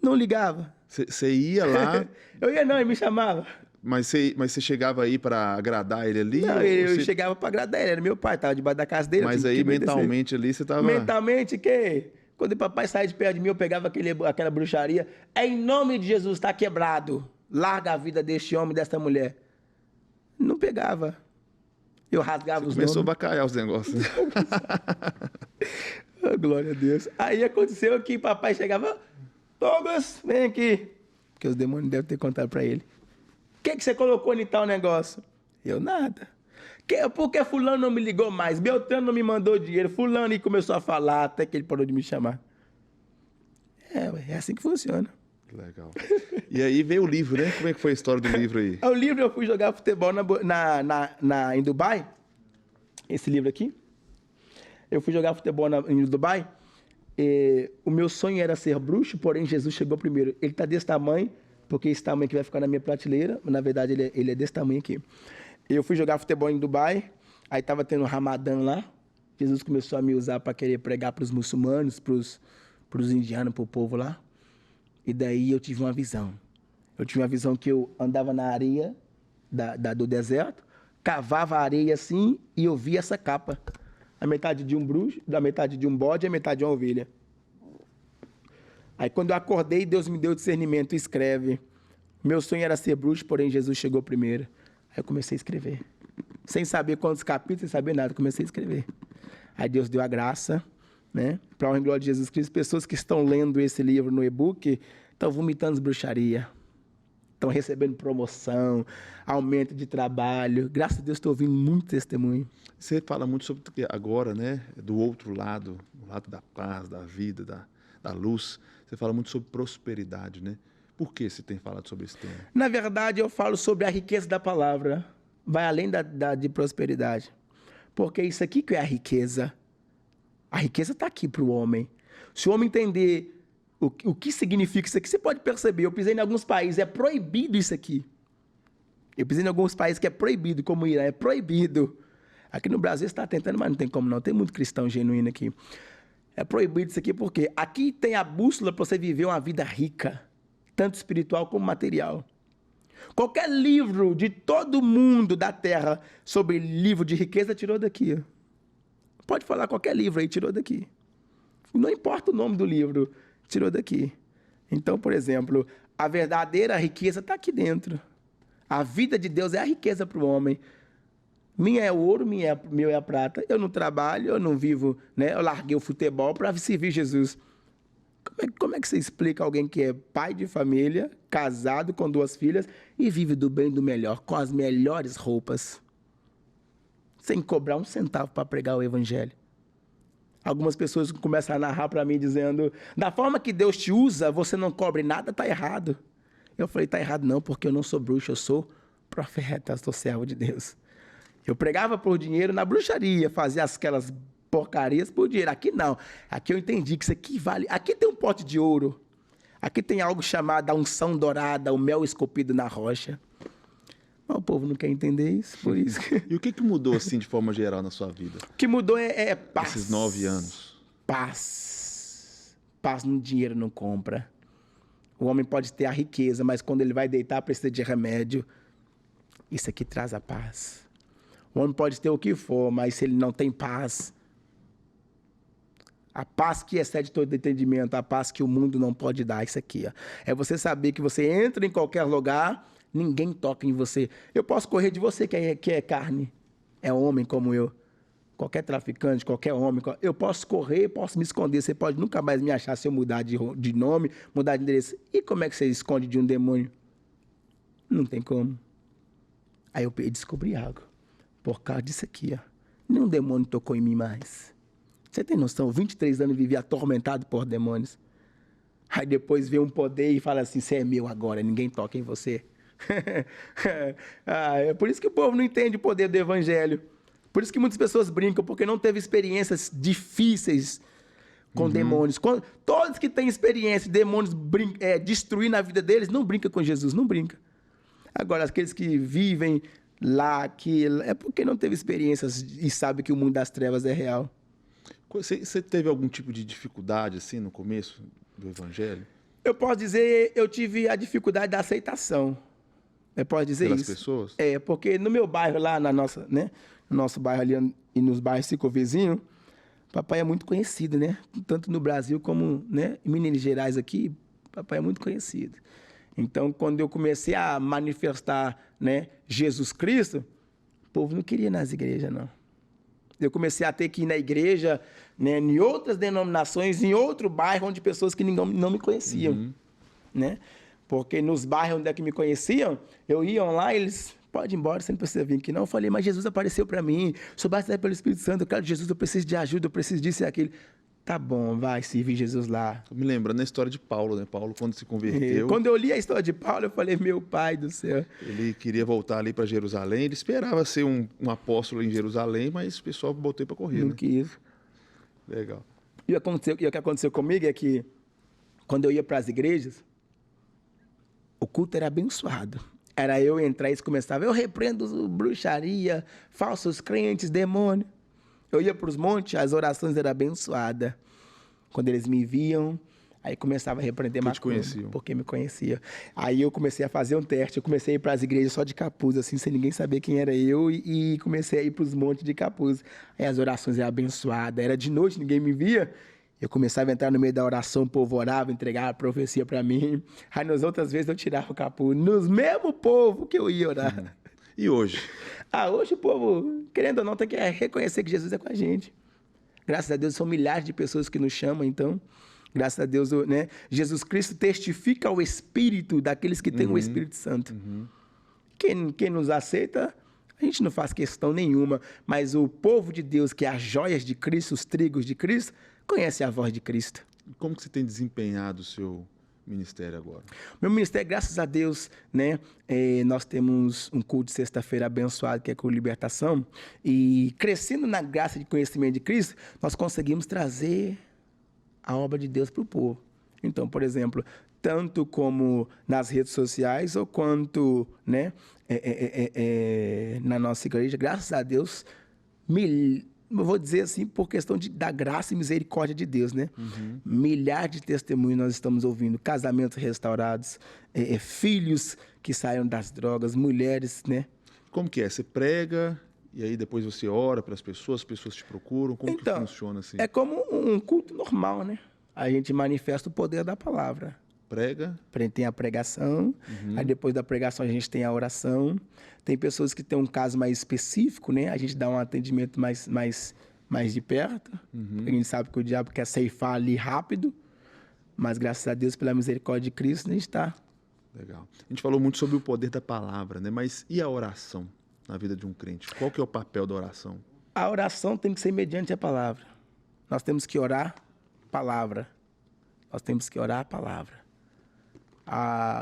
Não ligava. Você ia lá... Eu ia não, ele me chamava. Mas você chegava aí para agradar ele ali? Não, eu chegava para agradar ele, era meu pai, estava debaixo da casa dele. Mas aí mentalmente ali você estava... Mentalmente, que... Quando o papai saía de perto de mim, eu pegava aquela bruxaria. Em nome de Jesus, está quebrado. Larga a vida deste homem, desta mulher. Não pegava. Eu rasgava os nomes. Começou a bacalhar os negócios. Oh, glória a Deus. Aí aconteceu que papai chegava... Douglas, vem aqui. Porque os demônios devem ter contado para ele. O que você colocou em tal negócio? Eu, nada. Por que fulano não me ligou mais? Beltrano não me mandou dinheiro. Fulano e começou a falar até que ele parou de me chamar. É assim que funciona. Legal. E aí veio o livro, né? Como é que foi a história do livro aí? O livro eu fui jogar futebol em Dubai. Esse livro aqui. Eu fui jogar futebol em Dubai. O meu sonho era ser bruxo, porém Jesus chegou primeiro. Ele está desse tamanho, porque esse tamanho aqui vai ficar na minha prateleira. Na verdade, ele é desse tamanho aqui. Eu fui jogar futebol em Dubai, aí estava tendo um Ramadã lá. Jesus começou a me usar para querer pregar para os muçulmanos, para os indianos, para o povo lá. E daí eu tive uma visão. Eu tive uma visão que eu andava na areia do deserto, cavava a areia assim e eu via essa capa. A metade de um bruxo, da metade de um bode e a metade de uma ovelha. Aí quando eu acordei, Deus me deu discernimento, escreve. Meu sonho era ser bruxo, porém Jesus chegou primeiro. Aí eu comecei a escrever. Sem saber quantos capítulos, sem saber nada, comecei a escrever. Aí Deus deu a graça, né? Para a honra e glória de Jesus Cristo. Pessoas que estão lendo esse livro no e-book estão vomitando bruxaria. Estão recebendo promoção, aumento de trabalho. Graças a Deus estou ouvindo muito testemunho. Você fala muito sobre agora, né? Do outro lado, o lado da paz, da vida, da luz. Você fala muito sobre prosperidade, né? Por que você tem falado sobre esse tema? Na verdade, eu falo sobre a riqueza da palavra. Vai além de prosperidade. Porque isso aqui que é a riqueza. A riqueza está aqui para o homem. Se o homem entender o que significa isso aqui, você pode perceber. Eu pisei em alguns países, é proibido isso aqui. Eu pisei em alguns países que é proibido, como o Irã, é proibido. Aqui no Brasil você está tentando, mas não tem como não. Tem muito cristão genuíno aqui. É proibido isso aqui porque aqui tem a bússola para você viver uma vida rica. Tanto espiritual como material. Qualquer livro de todo mundo da Terra sobre livro de riqueza tirou daqui. Pode falar qualquer livro aí, tirou daqui. Não importa o nome do livro, tirou daqui. Então, por exemplo, a verdadeira riqueza está aqui dentro. A vida de Deus é a riqueza para o homem. Minha é o ouro, meu é a prata. Eu não trabalho, eu não vivo, né? Eu larguei o futebol para servir Jesus. Como é que você explica alguém que é pai de família, casado com 2 filhas e vive do bem e do melhor, com as melhores roupas, sem cobrar um centavo para pregar o evangelho? Algumas pessoas começam a narrar para mim dizendo, da forma que Deus te usa, você não cobre nada, está errado. Eu falei, está errado não, porque eu não sou bruxo, eu sou profeta, sou servo de Deus. Eu pregava por dinheiro na bruxaria, fazia aquelas porcarias por dinheiro. Aqui não. Aqui eu entendi que isso aqui vale. Aqui tem um pote de ouro. Aqui tem algo chamado a unção dourada, o mel esculpido na rocha. Mas o povo não quer entender isso, por isso. E o que mudou, assim, de forma geral na sua vida? O que mudou é paz. Esses 9 anos. Paz. Paz no dinheiro não compra. O homem pode ter a riqueza, mas quando ele vai deitar precisa de remédio. Isso aqui traz a paz. O homem pode ter o que for, mas se ele não tem paz, a paz que excede todo entendimento, a paz que o mundo não pode dar, isso aqui, ó. É você saber que você entra em qualquer lugar, ninguém toca em você. Eu posso correr de você que é carne, é homem como eu. Qualquer traficante, qualquer homem, eu posso correr, posso me esconder, você pode nunca mais me achar se eu mudar de nome, mudar de endereço. E como é que você esconde de um demônio? Não tem como. Aí eu descobri algo. Por causa disso aqui, ó. Nenhum demônio tocou em mim mais. Você tem noção? 23 anos vivi atormentado por demônios. Aí depois vê um poder e fala assim, você é meu agora, ninguém toca em você. É por isso que o povo não entende o poder do evangelho. Por isso que muitas pessoas brincam, porque não teve experiências difíceis. com demônios. Todos que têm experiência de demônios destruindo a vida deles, não brinca com Jesus, não brinca. Agora, aqueles que vivem lá, é porque não teve experiências e sabe que o mundo das trevas é real. Você teve algum tipo de dificuldade assim no começo do evangelho? Eu posso dizer, eu tive a dificuldade da aceitação. Eu posso dizer Pelas isso. pessoas? Porque no meu bairro lá, no nosso bairro ali e nos bairros circunvizinhos, papai é muito conhecido, né? Tanto no Brasil como, né, em Minas Gerais aqui, papai é muito conhecido. Então, quando eu comecei a manifestar, né, Jesus Cristo, o povo não queria ir nas igrejas, não. Eu comecei a ter que ir na igreja, né, em outras denominações, em outro bairro, onde pessoas que não me conheciam, né? Porque nos bairros onde é que me conheciam, eu ia lá e eles... Pode ir embora, você não precisa vir aqui não. Eu falei, mas Jesus apareceu para mim, sou batizado pelo Espírito Santo, eu quero Jesus, eu preciso de ajuda, eu preciso disso e aquilo. Tá bom, vai, servir Jesus lá. Eu me lembrando da história de Paulo, né? Paulo, quando se converteu... Quando eu li a história de Paulo, eu falei, meu pai do céu. Ele queria voltar ali para Jerusalém, ele esperava ser um apóstolo em Jerusalém, mas o pessoal botou para correr, Não né? quis. Legal. E o que aconteceu comigo é que, quando eu ia para as igrejas, o culto era abençoado. Era eu entrar e eles começavam, eu repreendo bruxaria, falsos crentes, demônio. Eu ia para os montes, as orações eram abençoadas. Quando eles me viam, aí começava a repreender macumba, porque me conhecia. Aí eu comecei a fazer um teste, eu comecei a ir para as igrejas só de capuz, assim, sem ninguém saber quem era eu, e comecei a ir para os montes de capuz. Aí as orações eram abençoadas, era de noite, ninguém me via. Eu começava a entrar no meio da oração, o povo orava, entregava a profecia para mim. Aí nas outras vezes eu tirava o capuz, nos mesmo povo que eu ia orar. E hoje? Hoje o povo, querendo ou não, tem que reconhecer que Jesus é com a gente. Graças a Deus, são milhares de pessoas que nos chamam, então, graças a Deus, né? Jesus Cristo testifica o Espírito daqueles que têm o Espírito Santo. Quem nos aceita, a gente não faz questão nenhuma, mas o povo de Deus, que é as joias de Cristo, os trigos de Cristo, conhece a voz de Cristo. Como que você tem desempenhado o seu ministério agora? Meu ministério, graças a Deus, né? Nós temos um culto de sexta-feira abençoado, que é com libertação, e crescendo na graça de conhecimento de Cristo, nós conseguimos trazer a obra de Deus para o povo. Então, por exemplo, tanto como nas redes sociais, ou quanto, né, na nossa igreja, graças a Deus, eu vou dizer assim, por questão da graça e misericórdia de Deus, né? Milhares de testemunhos nós estamos ouvindo, casamentos restaurados, filhos que saíram das drogas, mulheres, né? Como que é? Você prega e aí depois você ora para as pessoas te procuram? Como que funciona assim? É como um culto normal, né? A gente manifesta o poder da palavra. Prega? Tem a pregação, aí depois da pregação a gente tem a oração. Tem pessoas que têm um caso mais específico, né? A gente dá um atendimento mais de perto. A gente sabe que o diabo quer ceifar ali rápido, mas graças a Deus, pela misericórdia de Cristo, a gente está. Legal. A gente falou muito sobre o poder da palavra, né? Mas e a oração na vida de um crente? Qual que é o papel da oração? A oração tem que ser mediante a palavra. Nós temos que orar palavra. Nós temos que orar a palavra.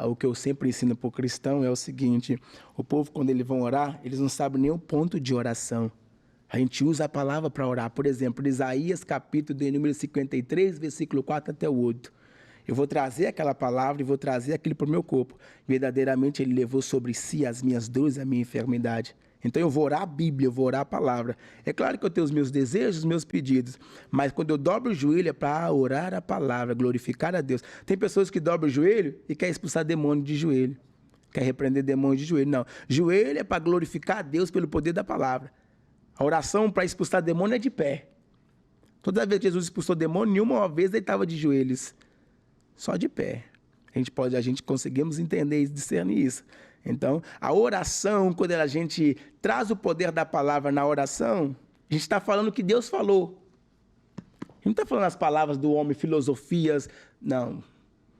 O que eu sempre ensino para o cristão é o seguinte: o povo, quando eles vão orar, eles não sabem nem o ponto de oração. A gente usa a palavra para orar. Por exemplo, Isaías, capítulo de número 53, versículo 4 até o 8. Eu vou trazer aquela palavra e vou trazer aquilo para o meu corpo. Verdadeiramente, ele levou sobre si as minhas dores, a minha enfermidade. Então, eu vou orar a Bíblia, eu vou orar a palavra. É claro que eu tenho os meus desejos, os meus pedidos, mas quando eu dobro o joelho é para orar a palavra, glorificar a Deus. Tem pessoas que dobram o joelho e querem expulsar demônio de joelho, quer repreender demônio de joelho. Não, joelho é para glorificar a Deus pelo poder da palavra. A oração para expulsar demônio é de pé. Toda vez que Jesus expulsou demônio, nenhuma vez ele estava de joelhos, só de pé. A gente conseguimos entender e discernir isso. Então, a oração, quando a gente traz o poder da palavra na oração, a gente está falando o que Deus falou. A gente não está falando as palavras do homem, filosofias, não.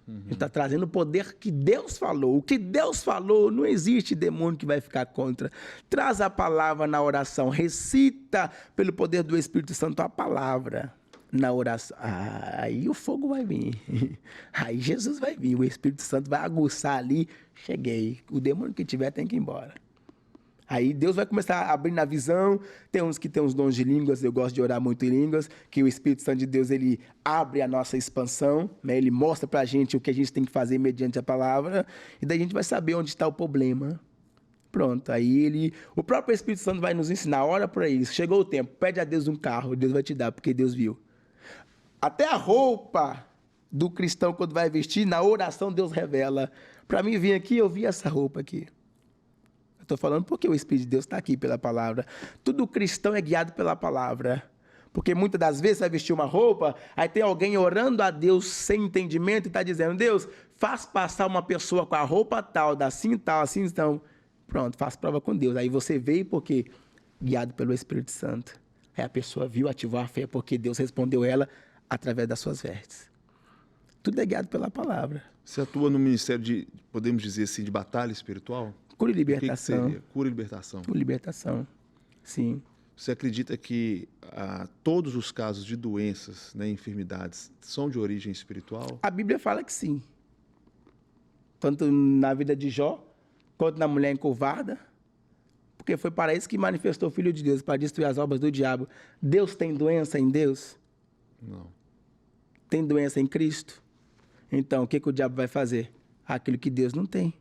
A gente está trazendo o poder que Deus falou. O que Deus falou, não existe demônio que vai ficar contra. Traz a palavra na oração, recita pelo poder do Espírito Santo a palavra na oração. Aí o fogo vai vir. Aí Jesus vai vir, o Espírito Santo vai aguçar ali. Cheguei. O demônio que tiver tem que ir embora. Aí Deus vai começar a abrir na visão. Tem uns que tem os dons de línguas, eu gosto de orar muito em línguas, que o Espírito Santo de Deus, ele abre a nossa expansão, né? Ele mostra pra gente o que a gente tem que fazer mediante a palavra, e daí a gente vai saber onde está o problema. Pronto, aí o próprio Espírito Santo vai nos ensinar, ora por isso, chegou o tempo, pede a Deus um carro, Deus vai te dar, porque Deus viu. Até a roupa do cristão, quando vai vestir, na oração Deus revela. Para mim vir aqui, eu vi essa roupa aqui. Eu estou falando porque o Espírito de Deus está aqui pela palavra. Todo cristão é guiado pela palavra. Porque muitas das vezes você vai vestir uma roupa, aí tem alguém orando a Deus sem entendimento e está dizendo, Deus, faz passar uma pessoa com a roupa tal, assim tal, assim então. Pronto, faz prova com Deus. Aí você veio porque guiado pelo Espírito Santo. Aí a pessoa viu, ativou a fé porque Deus respondeu ela através das suas vestes. Tudo é guiado pela palavra. Você atua no ministério de, podemos dizer assim, de batalha espiritual? Cura e libertação. O que seria? Cura e libertação. Cura e libertação, sim. Você acredita que todos os casos de doenças, né, enfermidades, são de origem espiritual? A Bíblia fala que sim. Tanto na vida de Jó, quanto na mulher encurvada, porque foi para isso que manifestou o Filho de Deus, para destruir as obras do diabo. Deus tem doença em Deus? Não. Tem doença em Cristo? Então, o que o diabo vai fazer? Aquilo que Deus não tem.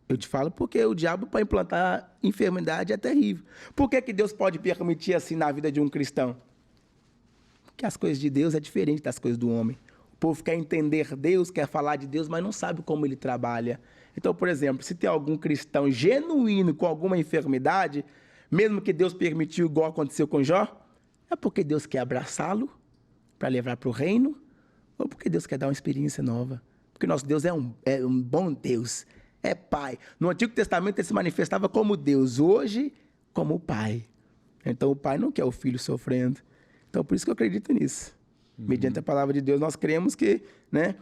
Eu te falo porque o diabo, para implantar enfermidade, é terrível. Por que Deus pode permitir assim na vida de um cristão? Porque as coisas de Deus é diferente das coisas do homem. O povo quer entender Deus, quer falar de Deus, mas não sabe como ele trabalha. Então, por exemplo, se tem algum cristão genuíno com alguma enfermidade, mesmo que Deus permitiu igual aconteceu com Jó, é porque Deus quer abraçá-lo para levar para o reino, ou porque Deus quer dar uma experiência nova. Porque nosso Deus é um bom Deus, é Pai. No Antigo Testamento ele se manifestava como Deus, hoje como Pai. Então o Pai não quer o Filho sofrendo. Então por isso que eu acredito nisso. Mediante a palavra de Deus nós cremos que, né,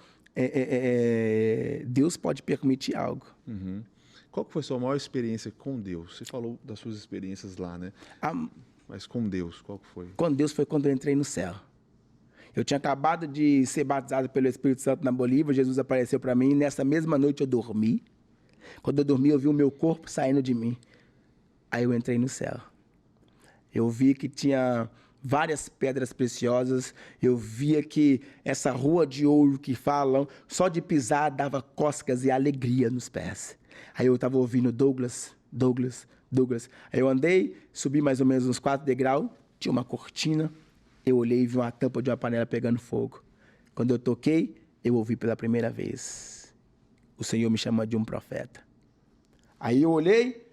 Deus pode permitir algo. Uhum. Qual que foi a sua maior experiência com Deus? Você falou das suas experiências lá, né? Mas com Deus, qual que foi? Com Deus foi quando eu entrei no céu. Eu tinha acabado de ser batizado pelo Espírito Santo na Bolívia, Jesus apareceu para mim, e nessa mesma noite eu dormi. Quando eu dormi, eu vi o meu corpo saindo de mim. Aí eu entrei no céu. Eu vi que tinha várias pedras preciosas, eu via que essa rua de ouro que falam, só de pisar dava cócegas e alegria nos pés. Aí eu estava ouvindo Douglas. Aí eu andei, subi mais ou menos uns 4 degraus, tinha uma cortina, eu olhei e vi uma tampa de uma panela pegando fogo. Quando eu toquei, eu ouvi pela primeira vez. O Senhor me chama de um profeta. Aí eu olhei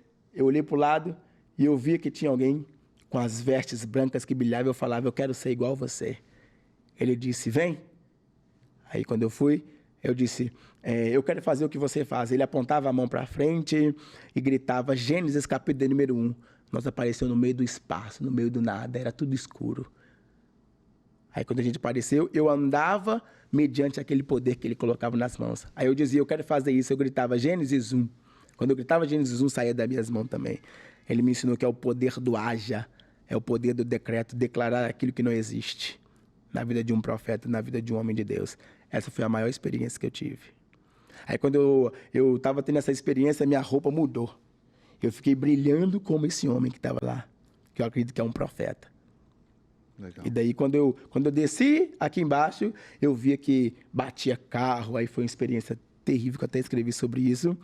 para o lado e eu vi que tinha alguém com as vestes brancas que brilhavam. Eu falava, eu quero ser igual a você. Ele disse, vem. Aí quando eu fui, eu disse, eu quero fazer o que você faz. Ele apontava a mão para frente e gritava, Gênesis capítulo número 1. Nós apareceu no meio do espaço, no meio do nada, era tudo escuro. Aí quando a gente apareceu, eu andava mediante aquele poder que ele colocava nas mãos. Aí eu dizia, eu quero fazer isso. Eu gritava, Gênesis 1. Quando eu gritava Gênesis 1, saía das minhas mãos também. Ele me ensinou que é o poder do haja, é o poder do decreto, declarar aquilo que não existe na vida de um profeta, na vida de um homem de Deus. Essa foi a maior experiência que eu tive. Aí quando eu estava tendo essa experiência, minha roupa mudou. Eu fiquei brilhando como esse homem que estava lá, que eu acredito que é um profeta. Legal. E daí, quando eu desci aqui embaixo, eu via que batia carro, aí foi uma experiência terrível, que eu até escrevi sobre isso.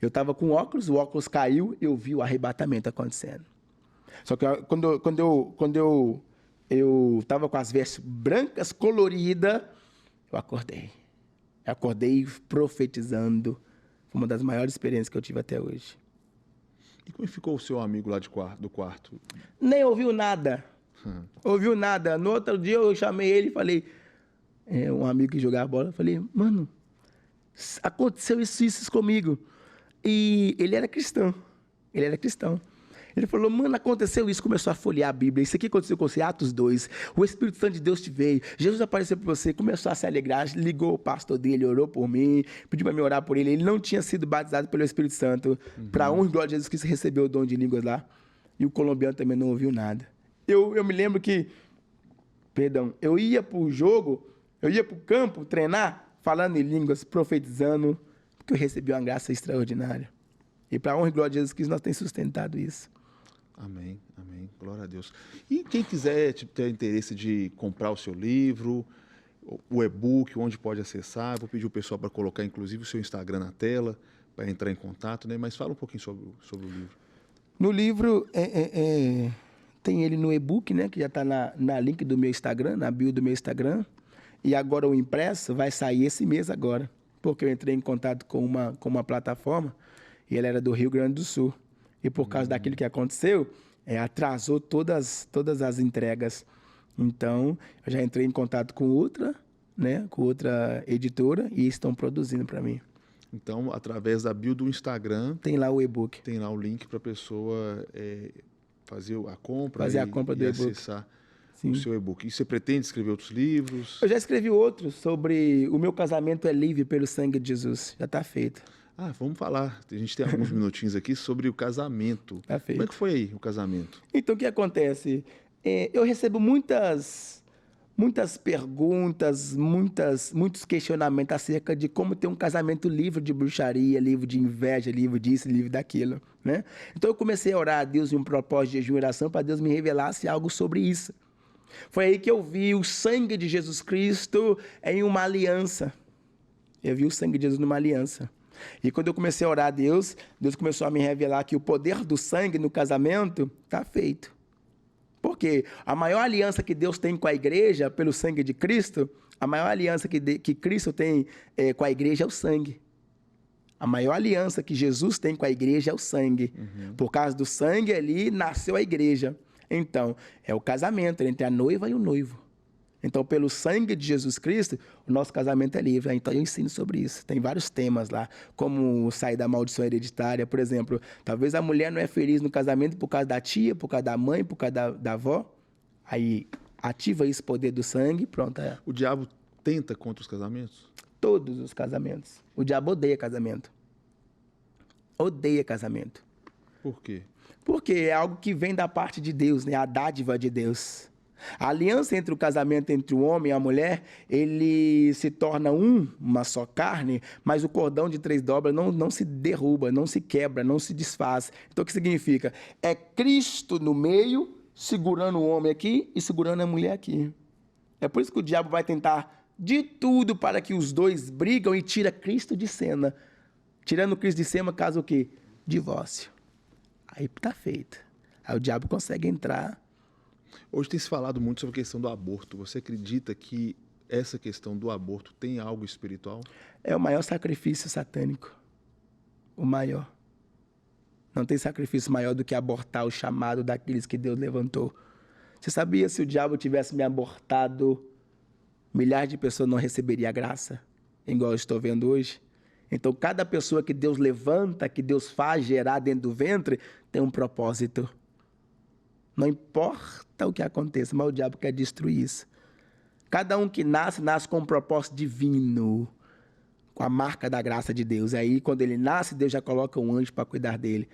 Eu estava com óculos, o óculos caiu, eu vi o arrebatamento acontecendo. Só que quando eu estava com as vestes brancas, coloridas, eu acordei. Eu acordei profetizando. Foi uma das maiores experiências que eu tive até hoje. E como ficou o seu amigo lá do quarto? Nem ouviu nada. Ouviu nada. No outro dia eu chamei ele e falei, um amigo que jogava bola, eu falei, mano, aconteceu isso comigo. E ele era cristão. Ele falou, mano, aconteceu isso, começou a folhear a Bíblia. Isso aqui aconteceu com você, Atos 2. O Espírito Santo de Deus te veio. Jesus apareceu para você, começou a se alegrar, ligou o pastor dele, orou por mim, pediu para me orar por ele. Ele não tinha sido batizado pelo Espírito Santo. Para honra e glória de Jesus Cristo, recebeu o dom de línguas lá. E o colombiano também não ouviu nada. Eu me lembro que, eu ia para o jogo, eu ia para o campo treinar, falando em línguas, profetizando, porque eu recebi uma graça extraordinária. E para a honra e glória de Jesus Cristo, nós temos sustentado isso. Amém, amém. Glória a Deus. E quem quiser ter interesse de comprar o seu livro, o e-book, onde pode acessar, vou pedir o pessoal para colocar, inclusive, o seu Instagram na tela, para entrar em contato, né? Mas fala um pouquinho sobre o livro. No livro, tem ele no e-book, né? Que já está na link do meu Instagram, na bio do meu Instagram. E agora o impresso vai sair esse mês agora, porque eu entrei em contato com uma plataforma e ela era do Rio Grande do Sul. E por causa daquilo que aconteceu, atrasou todas as entregas. Então, eu já entrei em contato com outra, né? Com outra editora e estão produzindo para mim. Então, através da bio do Instagram... Tem lá o e-book. Tem lá o link para a pessoa fazer a compra do e-book. Acessar o seu e-book. E você pretende escrever outros livros? Eu já escrevi outros sobre o meu casamento é livre pelo sangue de Jesus. Já está feito. Vamos falar. A gente tem alguns minutinhos aqui sobre o casamento. Tá feito. Como é que foi aí o casamento? Então, o que acontece? Eu recebo muitas perguntas, muitos questionamentos acerca de como ter um casamento livre de bruxaria, livre de inveja, livre disso, livre daquilo, né? Então, eu comecei a orar a Deus em um propósito de jejum e oração para Deus me revelasse algo sobre isso. Foi aí que eu vi o sangue de Jesus Cristo em uma aliança. Eu vi o sangue de Jesus numa aliança. E quando eu comecei a orar a Deus, Deus começou a me revelar que o poder do sangue no casamento está feito. Porque a maior aliança que Deus tem com a igreja, pelo sangue de Cristo, a maior aliança que Cristo tem com a igreja é o sangue. A maior aliança que Jesus tem com a igreja é o sangue. Uhum. Por causa do sangue ali, nasceu a igreja. Então, é o casamento entre a noiva e o noivo. Então, pelo sangue de Jesus Cristo, o nosso casamento é livre. Então, eu ensino sobre isso. Tem vários temas lá, como sair da maldição hereditária. Por exemplo, talvez a mulher não é feliz no casamento por causa da tia, por causa da mãe, por causa da avó. Aí, ativa esse poder do sangue, pronto. O diabo tenta contra os casamentos? Todos os casamentos. O diabo odeia casamento. Odeia casamento. Por quê? Porque é algo que vem da parte de Deus, né? A dádiva de Deus. A aliança entre o casamento entre o homem e a mulher, ele se torna uma só carne, mas o cordão de 3 dobras não se derruba, não se quebra, não se desfaz. Então, o que significa? É Cristo no meio, segurando o homem aqui e segurando a mulher aqui. É por isso que o diabo vai tentar de tudo para que os dois brigam e tira Cristo de cena. Tirando Cristo de cena, caso o quê? Divórcio. Aí tá feito. Aí o diabo consegue entrar. Hoje tem se falado muito sobre a questão do aborto. Você acredita que essa questão do aborto tem algo espiritual? É o maior sacrifício satânico. O maior. Não tem sacrifício maior do que abortar o chamado daqueles que Deus levantou. Você sabia, se o diabo tivesse me abortado, milhares de pessoas não receberiam a graça, igual eu estou vendo hoje? Então, cada pessoa que Deus levanta, que Deus faz gerar dentro do ventre, tem um propósito. Não importa o que aconteça, mas o diabo quer destruir isso. Cada um que nasce com um propósito divino, com a marca da graça de Deus. Aí, quando ele nasce, Deus já coloca um anjo para cuidar dele.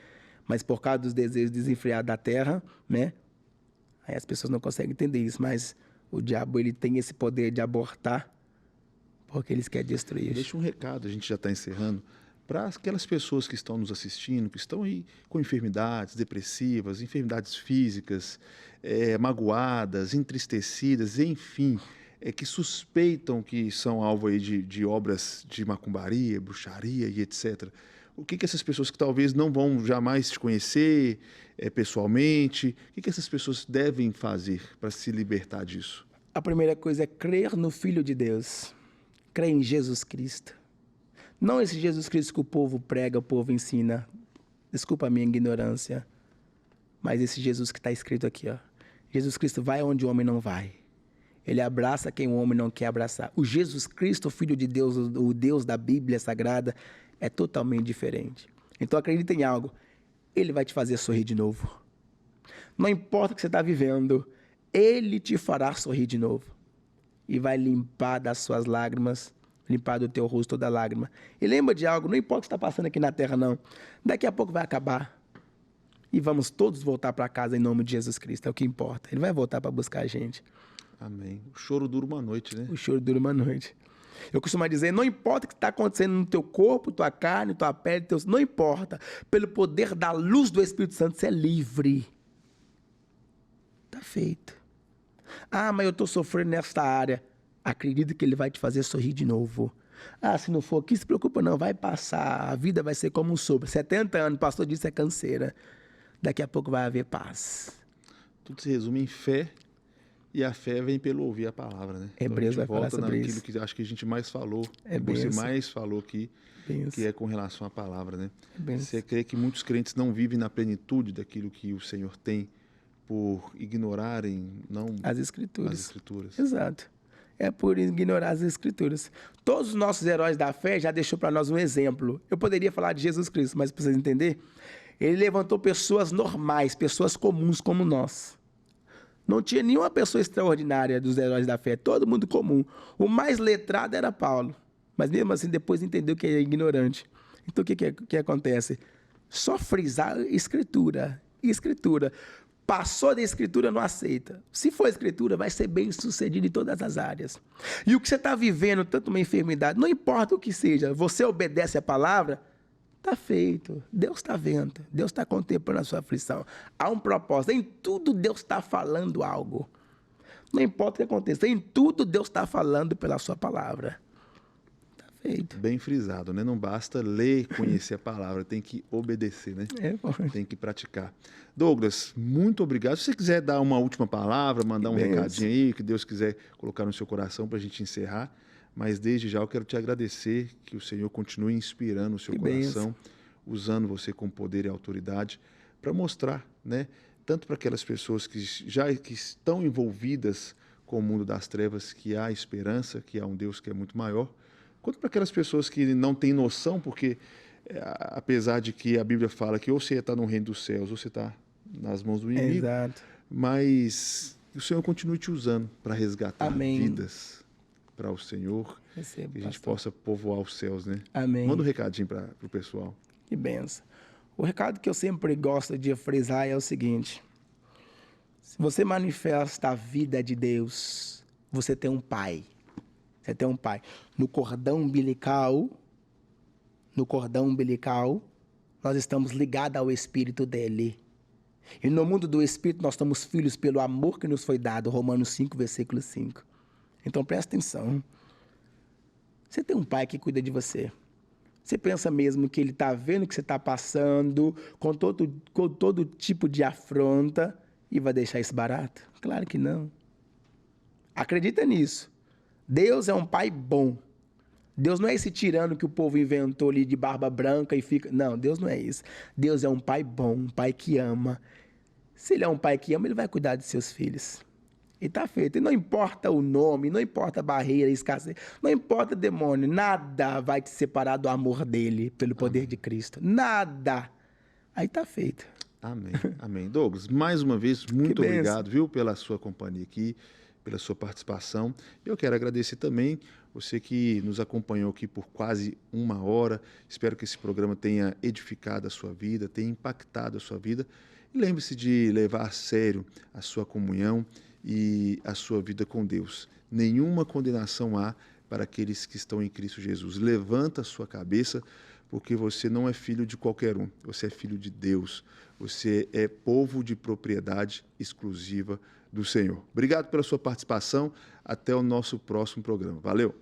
Mas por causa dos desejos desenfreados da terra, né? Aí as pessoas não conseguem entender isso, mas o diabo, ele tem esse poder de abortar, porque eles querem destruir. Deixa um recado, a gente já está encerrando, para aquelas pessoas que estão nos assistindo, que estão aí com enfermidades depressivas, enfermidades físicas, magoadas, entristecidas, enfim, que suspeitam que são alvo aí de obras de macumbaria, bruxaria e etc. O que essas pessoas que talvez não vão jamais te conhecer pessoalmente, o que essas pessoas devem fazer para se libertar disso? A primeira coisa é crer no Filho de Deus, crer em Jesus Cristo. Não esse Jesus Cristo que o povo prega, o povo ensina. Desculpa a minha ignorância. Mas esse Jesus que está escrito aqui, ó. Jesus Cristo vai onde o homem não vai. Ele abraça quem o homem não quer abraçar. O Jesus Cristo, o Filho de Deus, o Deus da Bíblia Sagrada, é totalmente diferente. Então acredita em algo. Ele vai te fazer sorrir de novo. Não importa o que você está vivendo, Ele te fará sorrir de novo. E vai limpar das suas lágrimas, limpar do teu rosto toda lágrima. E lembra de algo, não importa o que está passando aqui na terra, não. Daqui a pouco vai acabar. E vamos todos voltar para casa em nome de Jesus Cristo, é o que importa. Ele vai voltar para buscar a gente. Amém. O choro dura uma noite, né? O choro dura uma noite. Eu costumo dizer, não importa o que está acontecendo no teu corpo, tua carne, tua pele, não importa. Pelo poder da luz do Espírito Santo, você é livre. Está feito. Ah, mas eu estou sofrendo nesta área. Acredita que ele vai te fazer sorrir de novo. Ah, se não for aqui, se preocupa não, vai passar. A vida vai ser como um sopro. 70 anos, o pastor disse, é canseira. Daqui a pouco vai haver paz. Tudo se resume em fé, e a fé vem pelo ouvir a palavra, né? Hebreus então a gente vai falar volta sobre naquilo isso. que acho que a gente mais falou, É que você benção. mais falou aqui, Benção. que é com relação à palavra, né? Benção. Você crê que muitos crentes não vivem na plenitude daquilo que o Senhor tem por ignorarem As Escrituras. as Escrituras? Exato. É por ignorar as Escrituras. Todos os nossos heróis da fé já deixou para nós um exemplo. Eu poderia falar de Jesus Cristo, mas para vocês entenderem, ele levantou pessoas normais, pessoas comuns como nós. Não tinha nenhuma pessoa extraordinária dos heróis da fé, todo mundo comum. O mais letrado era Paulo, mas mesmo assim depois entendeu que é ignorante. Então o que acontece? Só frisar Escritura. Escritura. Passou da Escritura, não aceita. Se for Escritura, vai ser bem sucedido em todas as áreas. E o que você está vivendo, tanto uma enfermidade, não importa o que seja, você obedece a palavra, está feito. Deus está vendo. Deus está contemplando a sua aflição. Há um propósito. Em tudo Deus está falando algo. Não importa o que aconteça. Em tudo Deus está falando pela sua palavra. Está feito. Bem frisado, né? Não basta ler, conhecer a palavra, tem que obedecer, né? Tem que praticar. Douglas, muito obrigado. Se você quiser dar uma última palavra, mandar um recadinho aí, que Deus quiser colocar no seu coração para a gente encerrar, mas desde já eu quero te agradecer, que o Senhor continue inspirando o seu coração, usando você com poder e autoridade para mostrar, né? Tanto para aquelas pessoas que estão envolvidas com o mundo das trevas, que há esperança, que há um Deus que é muito maior, quanto para aquelas pessoas que não têm noção, porque apesar de que a Bíblia fala que ou você está no reino dos céus ou você está nas mãos do inimigo, Exato. mas o Senhor continue te usando para resgatar Amém. vidas para o Senhor, Recebo, que a gente pastor. possa povoar os céus, né? Amém. Manda um recadinho para o pessoal. Que benção. O recado que eu sempre gosto de frisar é o seguinte: se você manifesta a vida de Deus, você tem um pai. Você tem um pai. No cordão umbilical, nós estamos ligados ao Espírito dele. E no mundo do Espírito nós somos filhos pelo amor que nos foi dado, Romanos 5, versículo 5. Então presta atenção. Você tem um pai que cuida de você. Você pensa mesmo que ele está vendo o que você está passando, com todo tipo de afronta, e vai deixar isso barato? Claro que não. Acredita nisso. Deus é um pai bom. Deus não é esse tirano que o povo inventou ali de barba branca e fica... Não, Deus não é isso. Deus é um pai bom, um pai que ama. Se ele é um pai que ama, ele vai cuidar de seus filhos. E está feito. E não importa o nome, não importa a barreira, a escassez, não importa demônio, nada vai te separar do amor dele, pelo poder de Cristo. Nada. Aí está feito. Amém. Amém. Douglas, mais uma vez, muito benção. obrigado, viu, pela sua companhia aqui, pela sua participação. Eu quero agradecer também você que nos acompanhou aqui por quase 1 hora. Espero que esse programa tenha edificado a sua vida, tenha impactado a sua vida. E lembre-se de levar a sério a sua comunhão e a sua vida com Deus. Nenhuma condenação há para aqueles que estão em Cristo Jesus. Levanta a sua cabeça, porque você não é filho de qualquer um. Você é filho de Deus. Você é povo de propriedade exclusiva do Senhor. Obrigado pela sua participação. Até o nosso próximo programa. Valeu!